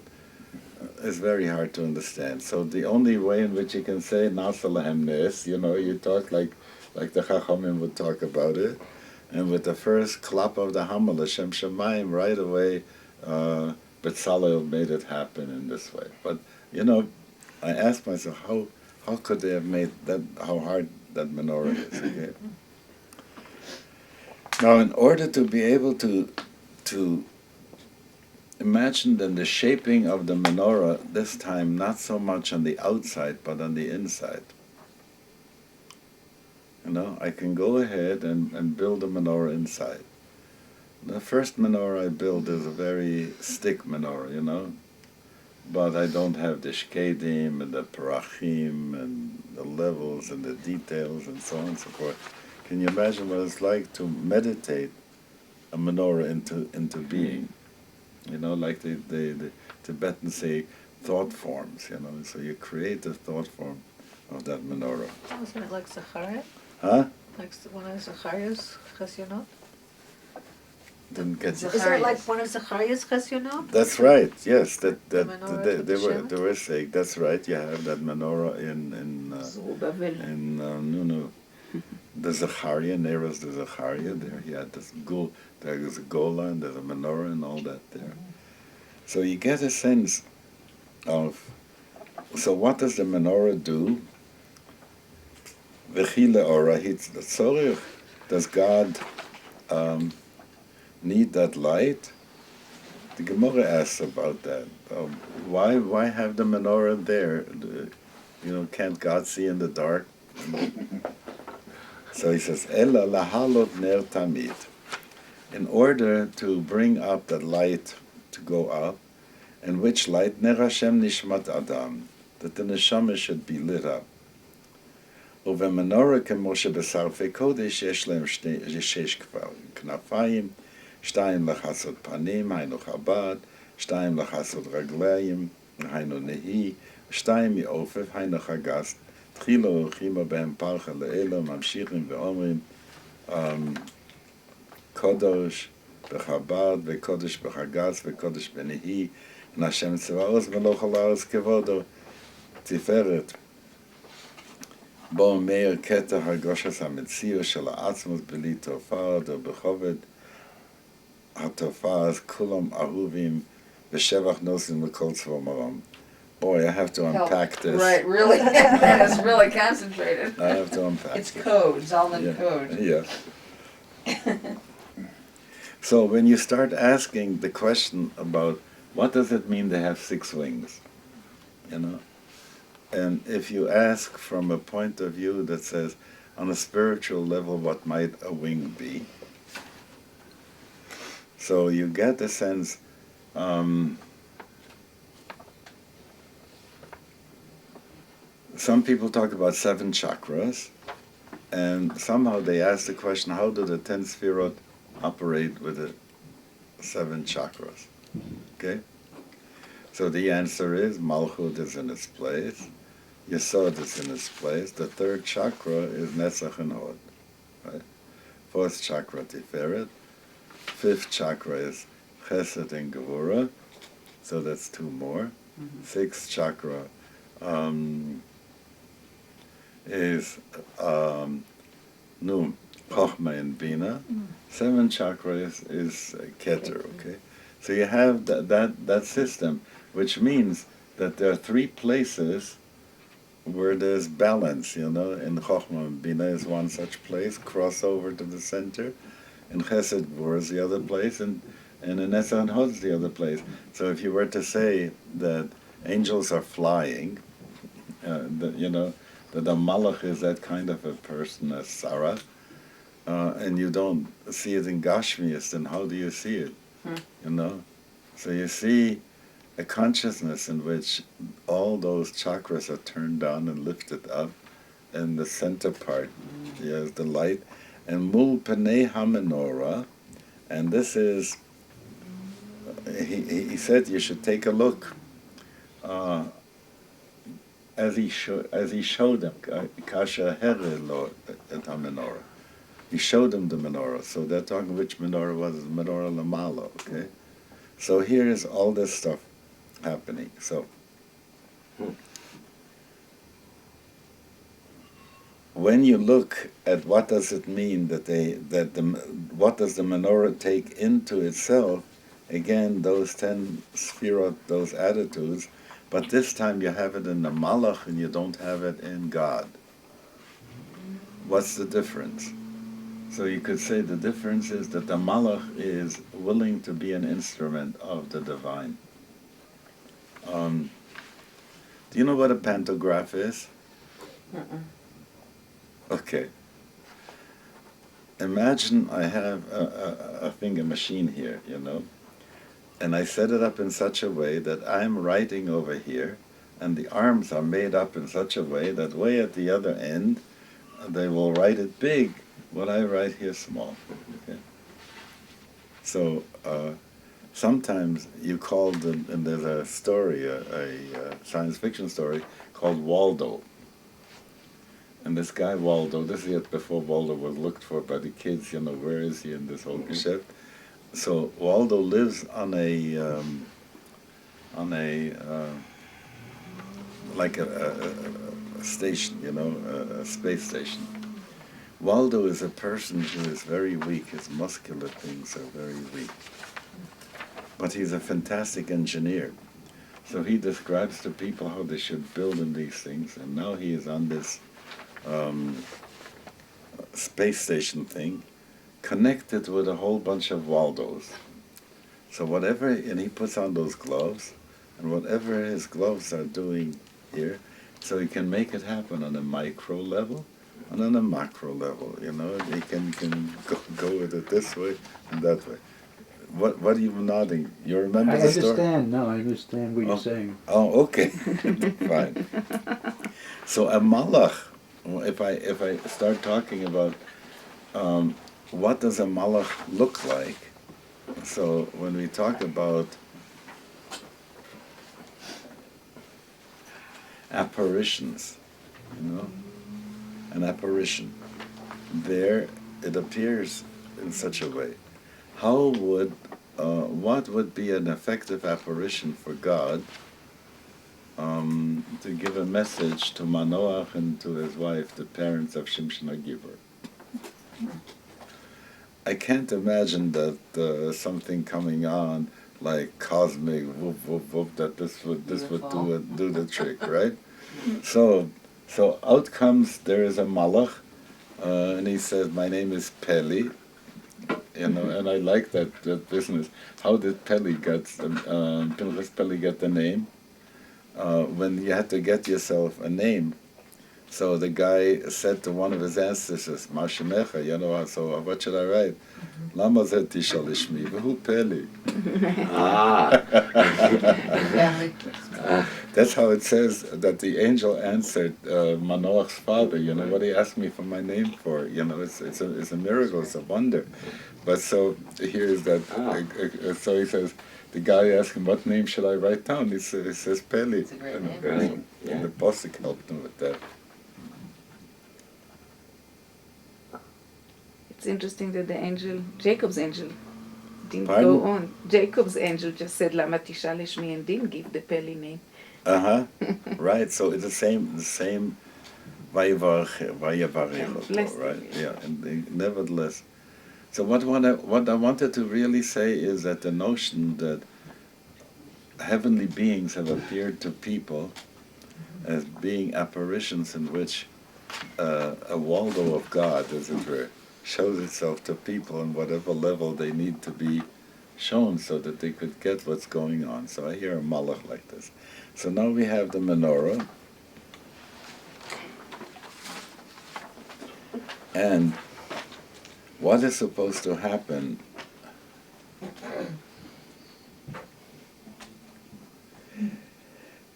is very hard to understand. So the only way in which you can say nasa lahem nes, you know, you talk like the Chachamim would talk about it, and with the first clap of the Hamel, Hashem Shemayim, right away, Bezalel made it happen in this way. But, you know, I asked myself, how could they have made that, how hard that menorah is, okay? Now, in order to be able to imagine then the shaping of the menorah, this time not so much on the outside, but on the inside. You know, I can go ahead and build a menorah inside. The first menorah I built is a very stick menorah, you know, but I don't have the shkedim and the parachim and the levels and the details and so on and so forth. Can you imagine what it's like to meditate a menorah into being? You know, like the Tibetans say, thought forms, you know, so you create the thought form of that menorah.
Wasn't it like Zachariah?
Huh?
Like one of Zachariah's chesionot?
Didn't get you.
Is it like one of Zachariah's chesionot?
That's right. Yes, that
menorah to
they
the
were
Shemet?
saying that's right. You have that menorah in the Zachariah, Nero's the Zachariah. There he had this there's a gola and there's a menorah and all that there. So you get a sense of. So what does the menorah do? V'chile orahit tzorich. Does God need that light? The Gemara asks about that. Why have the menorah there? You know, can't God see in the dark? So he says, Ela lahalot ner tamid. In order to bring up that light to go up, and which light? Ner Hashem nishmat adam, that the neshama should be lit up. ובמנורה כמו שבשרפי קודש יש להם שש כנפיים, 2 לחסות פנים, היינו חב"ד, 2 לחסות רגליים, היינו נהי, 2 מעופף, היינו חגס, תחילו הולכים בהם פרחה לאלו, ממשיכים ואומרים, קודש בחב"ד וקודש בחגס וקודש בנהי, נשם צבאות מלוך על הארץ כבודו, תפארת. בו מאיר קטע הרגושת המציאו של העצמות בלי תופעה, ובכובד התופעה אז כולם אהובים ושבח נוסעים לכל צבא מרום. Boy, I have to unpack this.
Right, really. That is really concentrated.
I have to unpack
It's
this.
code, Zalman code.
Yeah. So when you start asking the question about what does it mean to have 6 wings, you know? And if you ask from a point of view that says, on a spiritual level, what might a wing be? So you get a sense, some people talk about 7 chakras, and somehow they ask the question, how do the 10 sefirot operate with the 7 chakras? Okay? So the answer is, Malchut is in its place, Yesod is in its place, the 3rd chakra is Netzach and Hod, right? 4th chakra, Tiferet, 5th chakra is Chesed and Gevura, so that's 2 more. 6th chakra is Chochma and Bina. 7th chakra is Keter, okay? So you have that system, which means that there are 3 places where there's balance, you know. In Chochma and Bina is one such place, crossover to the center. In Chesed Gvura is the other place, and in Netzach and Hod is the other place. So if you were to say that angels are flying, you know, that a malach is that kind of a person, as Sarah, and you don't see it in Gashmias, then how do you see it? You know? So you see a consciousness in which all those chakras are turned on and lifted up, and the center part is the light, and mul penei ha-menorah, and this is, he said you should take a look, as he showed them, kasha here lo et ha-menorah. He showed them the menorah, so they're talking which menorah was it, menorah lamala, okay? So here is all this stuff happening. So when you look at what does it mean what does the menorah take into itself, again, those 10 sphirot, those attitudes, but this time you have it in the malach and you don't have it in God. What's the difference? So you could say the difference is that the malach is willing to be an instrument of the divine. Do you know what a pantograph is? Okay. Imagine I have a finger machine here, you know, and I set it up in such a way that I'm writing over here, and the arms are made up in such a way that way at the other end, they will write it big, what I write here small. Okay? So sometimes you called, and there's a story, a science fiction story called Waldo. And this guy Waldo, this is yet before Waldo was looked for by the kids, you know, where is he in this whole geschäft? So Waldo lives on a like a station, you know, a space station. Waldo is a person who is very weak. His muscular things are very weak. But he's a fantastic engineer. So he describes to people how they should build in these things, and now he is on this space station thing, connected with a whole bunch of Waldos. So whatever, and he puts on those gloves, and whatever his gloves are doing here, so he can make it happen on a micro level and on a macro level, you know, he can go with it this way and that way. What are you nodding? You remember the story?
I understand what you're saying.
Oh, okay. Fine. So a malach, if I start talking about what does a malach look like, so when we talk about apparitions, you know, an apparition, there it appears in such a way. How would, what would be an effective apparition for God to give a message to Manoach and to his wife, the parents of Shimshon HaGibor? I can't imagine that something coming on like cosmic whoop whoop whoop that this would do the trick, right? So out comes, there is a malach, and he says, "My name is Peli," you know, and I like that business. How did Peli get Pinchas Peli get the name? When you had to get yourself a name. So the guy said to one of his ancestors, "Mashemecha," you know, so what should I write? Lama zeh tishal ishmi, v'hu Peli. That's how it says that the angel answered Manoach's father, you know, what he asked me for my name for, you know, it's a miracle, it's a wonder. But so here's that, so he says, the guy asked him, what name should I write down? He says Peli.
It's a great name.
And the Postic helped him with that.
It's interesting that the angel, Jacob's angel, didn't
Pardon?
go on. Jacob's angel just said Lama Tisha Lishmi and didn't give the Peli name.
Right, so it's the same Vayevarech, right? Yeah, and nevertheless. So what I wanted to really say is that the notion that heavenly beings have appeared to people as being apparitions in which a Waldo of God, as it were, shows itself to people on whatever level they need to be shown so that they could get what's going on. So I hear a malach like this. So now we have the menorah. And what is supposed to happen?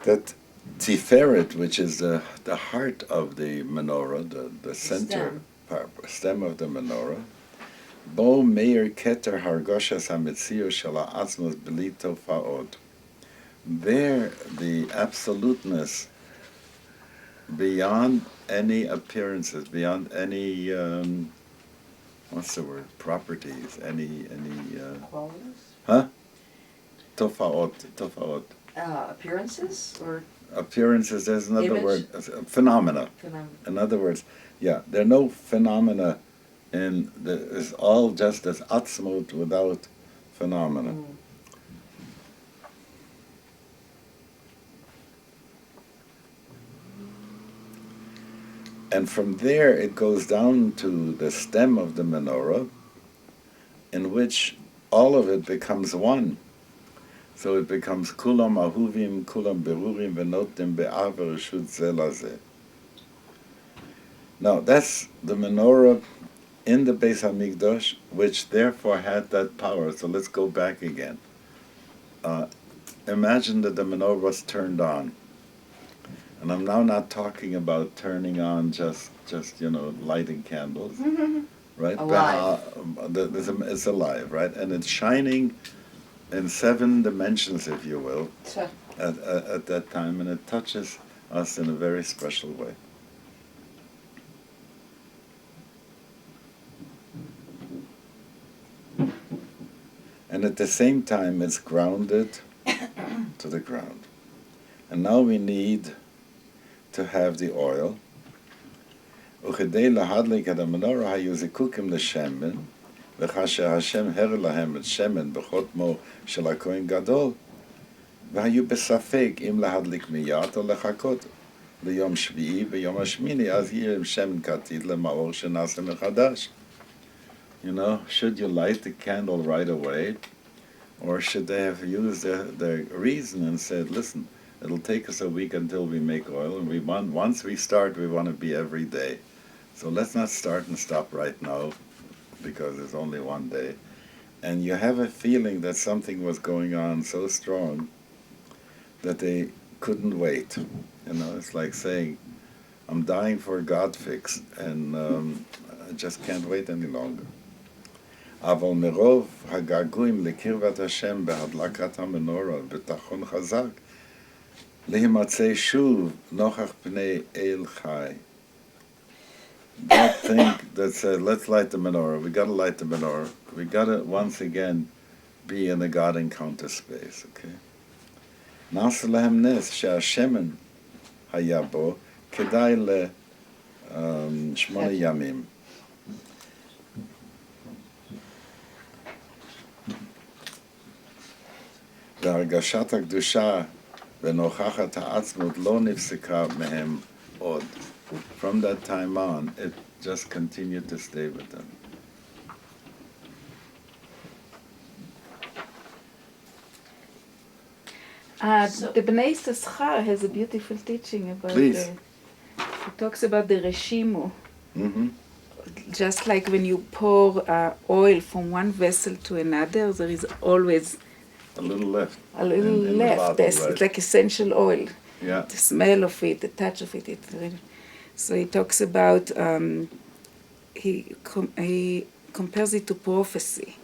That Tiferet, which is the heart of the menorah, the center stem of the menorah, Bo Meir Keter Hargoshas HaMetzio Shala Atzmos Belito Fa'od. There, the absoluteness beyond any appearances, beyond any what's the word? Properties, any
Qualities?
Tofaot.
Appearances or
Appearances, there's another
Image?
word. Phenomena.
phenomena?
In other words, yeah, there are no phenomena it's all just as atzmut without phenomena. And from there it goes down to the stem of the menorah, in which all of it becomes one. So it becomes kulam ahuvim, kulam berurim, venotim be'aver reshut ze lazeh. Now that's the menorah in the Beis Hamikdash, which therefore had that power. So let's go back again. Imagine that the menorah was turned on. And I'm now not talking about turning on just lighting candles, right?
Alive.
It's alive, right? And it's shining in 7 dimensions, if you will, at that time, and it touches us in a very special way. And at the same time, it's grounded to the ground. And now we need to have the oil. וכדי להדליק את המנורה היו זיקוקים לשמן, וכאשר השם הראה להם את שמן בחותמו של הכהן גדול, והיו בספק אם להדליק מיד או לחכות ליום שביעי, ביום השמיני, אז יהיה עם שמן כתית למאור שנעשה מחדש. Should you light the candle right away, or should they have used their reason and said, listen, it'll take us a week until we make oil, and once we start, we want to be every day. So let's not start and stop right now, because it's only one day. And you have a feeling that something was going on so strong that they couldn't wait. It's like saying, I'm dying for a God fix, and I just can't wait any longer. אבל מרוב הגעגועים לקרבת השם בהדלקת המנורה בתחון חזק, להימצא שוב נוכח פני אל חי. Don't think that said, let's light the menorah. We got to light the menorah. We got to once again be in the God encounter space. Okay. נעשה להם נס שהשמן היה בו כדאי ל8 ימים. והרגשת הקדושה ונוכחת העצמות לא נפסקה מהם עוד. From that time on, it just continued to stay with them.
The Bnei Yissaschar has a beautiful teaching about
Please.
He talks about the reshimu.
Mm-hmm.
Just like when you pour oil from one vessel to another, there is always
A little left.
a little
in the
left.
bottle,
It's
right?
like essential oil.
Yeah.
The smell of it, the touch of it. So he talks about, he compares it to prophecy.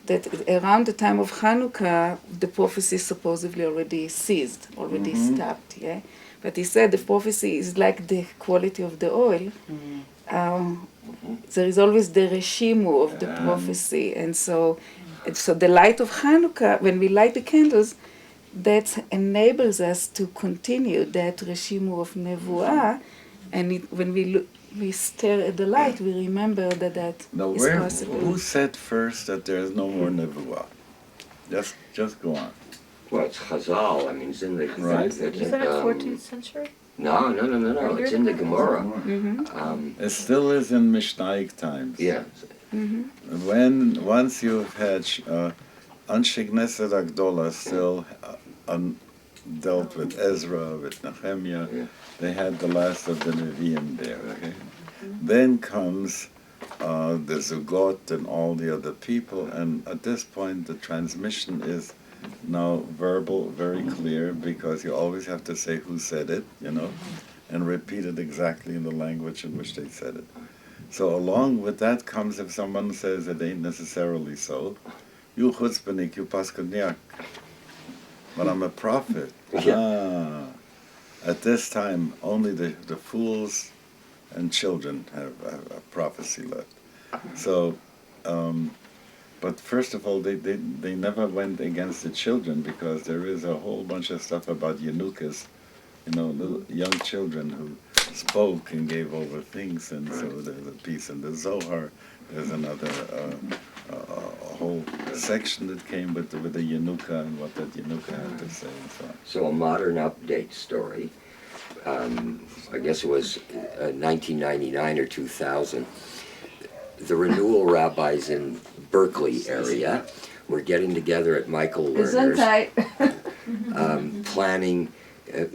That around the time of Hannukah, the prophecy supposedly already ceased, already stopped, yeah? But he said the prophecy is like the quality of the oil. There is always the reshimu of the prophecy, and so the light of Hannukah, when we light the candles, that enables us to continue that reshimu of nevuah, and when we stare at the light, we remember that
Now,
is possible.
who said first that there is no more nevuah? Just go on.
Well, it's Chazal. I mean, it's in the
Right.
Isn't it 14th century?
No. It's in the Gemara.
It still is in Mishnaic times.
Yeah.
Once you've had Anshe Knesset Agdola still dealt with Ezra, with Nehemiah, they had the last of the Nevi'im there. Okay, then comes the Zugot and all the other people, and at this point the transmission is now verbal, very clear, because you always have to say who said it, and repeat it exactly in the language in which they said it. So along with that comes if someone says it ain't necessarily so, you chutzpahnik, you paskudniak, but I'm a prophet. At this time, only the fools and children have a prophecy left. So, but first of all, they never went against the children, because there is a whole bunch of stuff about Hannukahs, little young children who spoke and gave over things, and so there's a piece in the Zohar. There's another a whole section that came with the Hannukah and what that Hannukah had to say and so on.
So a modern update story. I guess it was 1999 or 2000, the renewal rabbis in Berkeley area were getting together at Michael Lerner's, planning.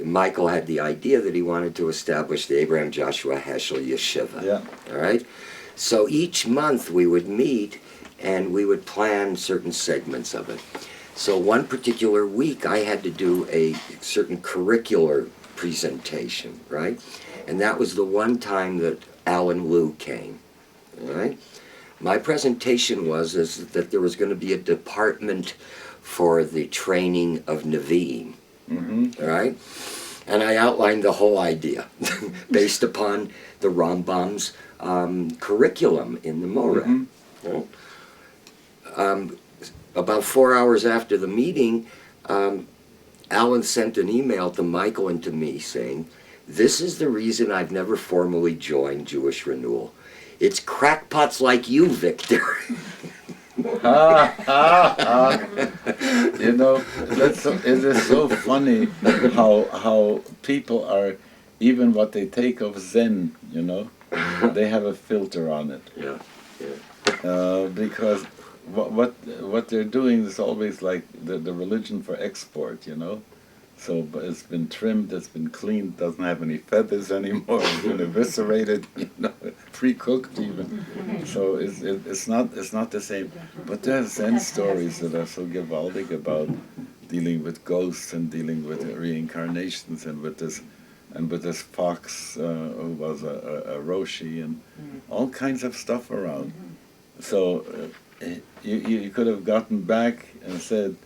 Michael had the idea that he wanted to establish the Abraham Joshua Heschel Yeshiva.
Yeah.
All right? So each month we would meet and we would plan certain segments of it. So one particular week I had to do a certain curricular presentation, right? And that was the one time that Alan Liu came, all right? My presentation was that there was going to be a department for the training of Nevi'im, all right? And I outlined the whole idea based upon the Rambam's curriculum in the Moreh. Right? About 4 hours after the meeting, Alan sent an email to Michael and to me saying, "This is the reason I've never formally joined Jewish Renewal. It's crackpots like you, Victor."
You know, it is so funny how people are, even what they take of Zen, you know, they have a filter on it.
Yeah,
Because what they're doing is always like the religion for export, you know. So but it's been trimmed, it's been cleaned, doesn't have any feathers anymore, it's been eviscerated, you know, pre-cooked even. So it's not the same. But there's Zen stories that are so gewaldig about dealing with ghosts and dealing with reincarnations and with this fox who was a Roshi and all kinds of stuff around. So you could have gotten back and said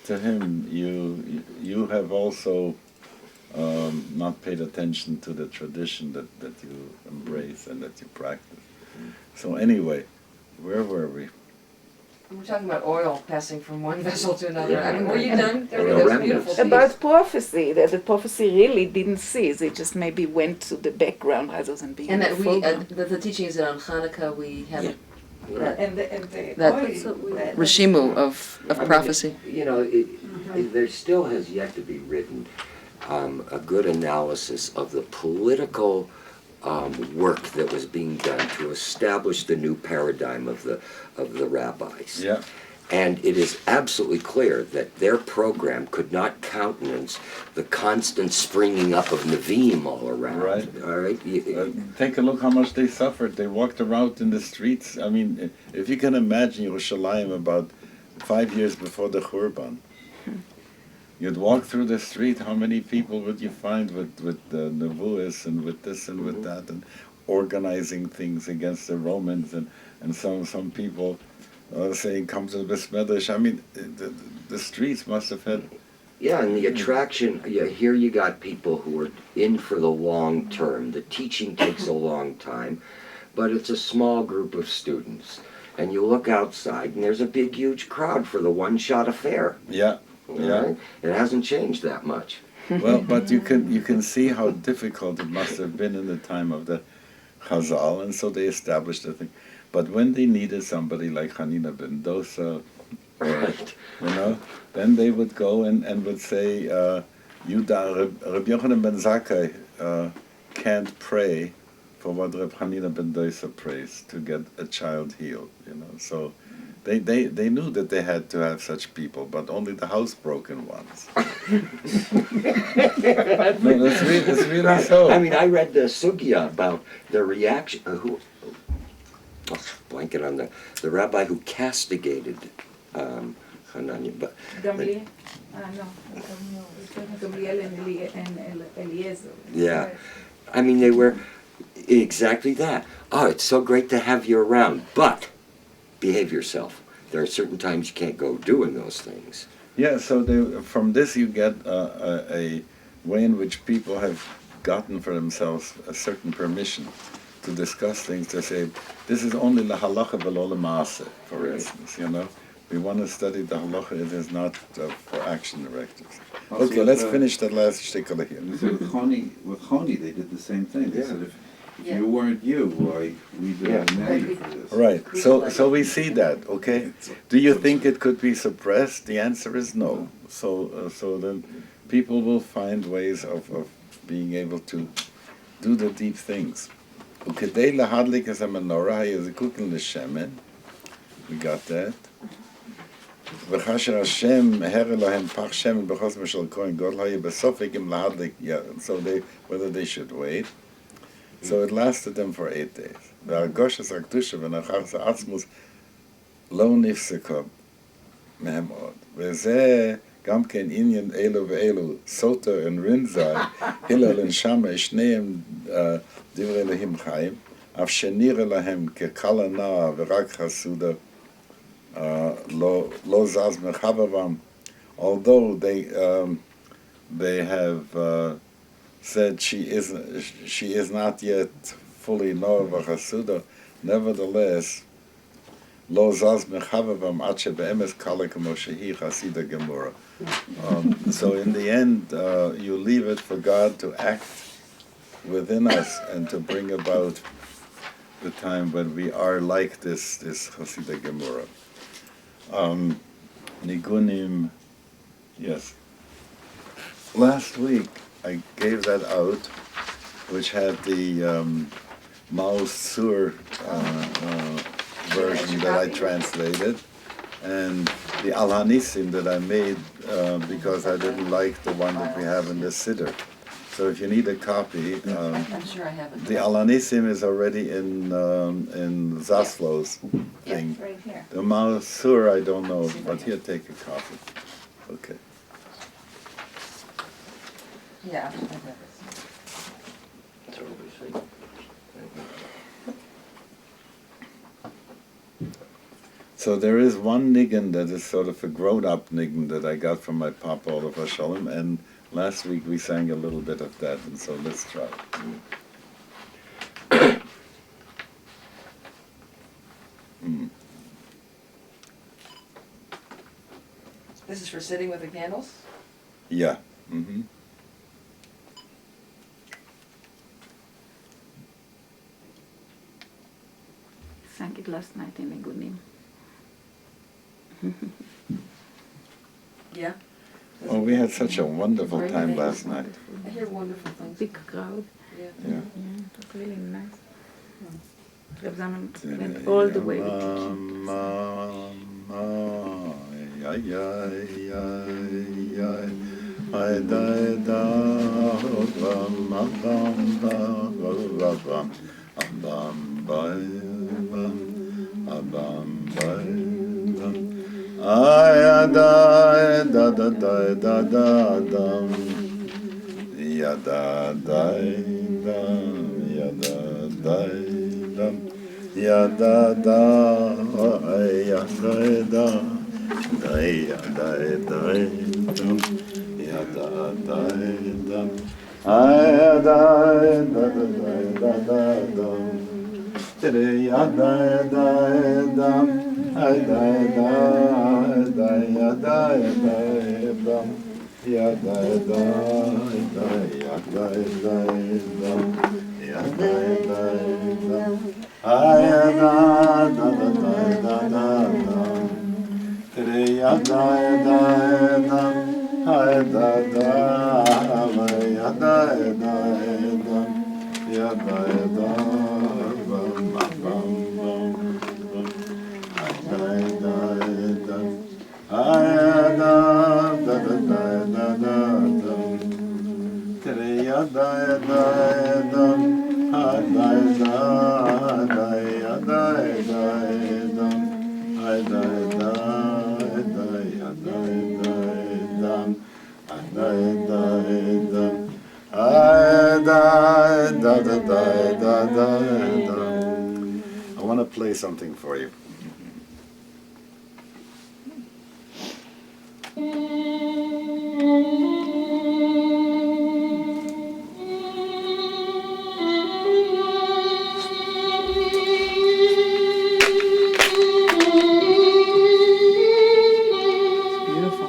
to him, you have also not paid attention to the tradition that you embrace and that you practice. So anyway, where were we?
We're talking about oil passing from one vessel to another.
Yeah.
I mean, were you done? That
Yeah.
was a beautiful piece.
About prophecy, that the prophecy really didn't see, they just maybe went to the background rather than being
And
in
that
the
we,
foreground.
the teaching is that on Hanukkah we have
Right.
And the
that
oil,
Rishimu of
I mean,
prophecy.
You know, there still has yet to be written a good analysis of the political work that was being done to establish the new paradigm of the rabbis.
Yeah.
And it is absolutely clear that their program could not countenance the constant springing up of Nevi'im all around.
Right.
All right.
Take a look how much they suffered. They walked around in the streets. I mean, if you can imagine Yerushalayim about 5 years before the Churban, you'd walk through the street, how many people would you find with the Nevuas and with this and with that and organizing things against the Romans and some people saying, "Come to the Besmedrash." I mean, the streets must have had...
Yeah, and the attraction, here you got people who are in for the long term. The teaching takes a long time, but it's a small group of students. And you look outside, and there's a big, huge crowd for the one-shot affair.
Yeah, yeah.
Right? It hasn't changed that much.
Well, but you can see how difficult it must have been in the time of the Chazal, and so they established the thing. But when they needed somebody like Hanina ben Dosa,
Right.
you know, then they would go and would say, Rabbi Yochanan ben Zakkai can't pray for what Rabbi Hanina ben Dosa prays to get a child healed, you know. So they knew that they had to have such people, but only the housebroken ones. No, that's really so.
I mean, I read the sugya about the reaction, blanket on the rabbi who castigated Hananiah, but
Gamliel, Gamliel and Eliezer.
yeah, I mean they were exactly that. Oh, it's so great to have you around, but behave yourself. There are certain times you can't go doing those things.
Yeah, so from this you get a way in which people have gotten for themselves a certain permission to discuss things, to say, this is only la halacha v'lo l'maaseh, for instance, you know. We want to study the halacha, it is not for action directives.
Also
Okay,
with,
let's finish that last shtickle here.
With Choni, they did the same thing. They
Yeah.
said, if you weren't you, why we didn't know you for this.
Right, so we see that, okay? Do you think it could be suppressed? The answer is no. So then people will find ways of being able to do the deep things. Ukedei lahadlik es ha-menorah hayezikuk l'shemen. We got that. V'chasher Hashem her Elohem pach shemen b'chosm shel kohen gadol haye besofek im lahadlik. Yeah, so whether they should wait. So it lasted them for 8 days. V'argoshes hakdusha v'nachar ha'atzmus lo nifseka mehem od. V'zeh גם כן עניין אלו ואלו, סוטר ורינזאי, הלל ונשמה, שניהם דברי אלוהים חיים, אף שנראה להם כקל הנאה ורק חסודה, לא זז מחבבם, although they have said she is not yet fully Noah v'chasuda, nevertheless, לא זז מחבבם עד שבאמס קלה כמו שהיא חסידה גמורה. So in the end, you leave it for God to act within us and to bring about the time when we are like this Chasida Gemara. Nigunim, yes. Last week I gave that out, which had the Maus-Sur version that I translated, and the Al-Hanisim that I made because I didn't like the one that we have in the Siddur. So if you need a copy,
I'm sure I have it.
the Al-Hanisim is already in Zaslow's thing.
Yes, right here.
The Maus-Sur I don't know, but here, take a copy. Okay.
Yeah, I have it.
So there is one niggin that is sort of a grown-up niggin that I got from my papa, Oliver Shalom, and last week we sang a little bit of that, and so let's try.
This is for sitting with the candles?
Yeah. Mm-hmm.
Sang it last night in Nigunim.
Yeah.
Oh, we had such a wonderful
Very
time
nice.
last night.
I hear wonderful things.
Big crowd.
Yeah.
Yeah.
Yeah, it was really nice. Rabbi Zalman went all the way with
I want to play something for you.
beautiful.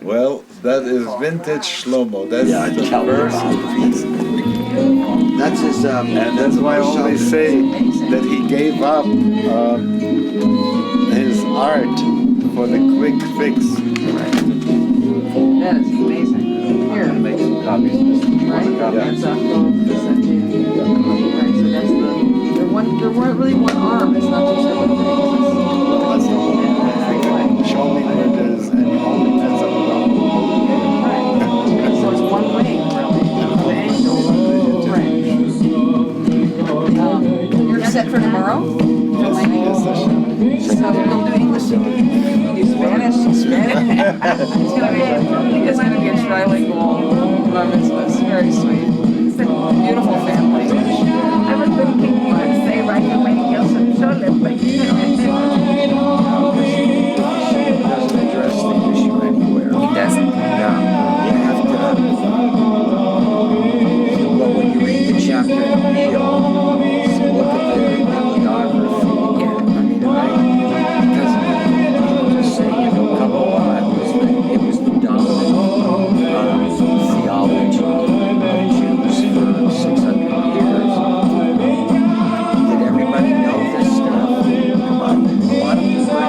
Well, that is vintage Shlomo. That's the first piece.
That's his.
And that's why I always say that he gave up his art for the quick fix.
That is amazing. Here,
Make some copies of this.
right?
Yeah.
That's right, so that's they're really one arm, it's not two separate things.
Well, that's the whole thing. Show me where it is, and you only mess up about
Right. So it's one wing, really, the angle. Right. You're set for tomorrow? So we'll do English. Do Spanish? It's gonna be a trilingual bar mitzvah. It's very sweet. It's a beautiful family.
I was thinking, say right away, Yesod Foundation, but you know,
Doesn't address the issue anywhere.
He doesn't.
No, you have to. Well, when you read the chapter in the middle, look at the bibliography. Yeah, I mean, because people just say, Kabbalah it was the dominant theology of Jews for 600 years. Did everybody know this stuff? Come on, a lot of people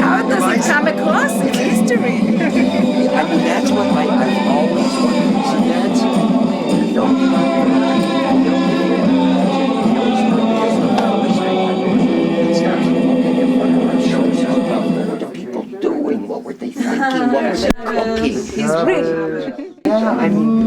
How does it come across in history?
I mean, that's what I've always wondered. See, that's, what are people doing? What were they thinking? What was it cooking?
He's rich.
Yeah, I mean,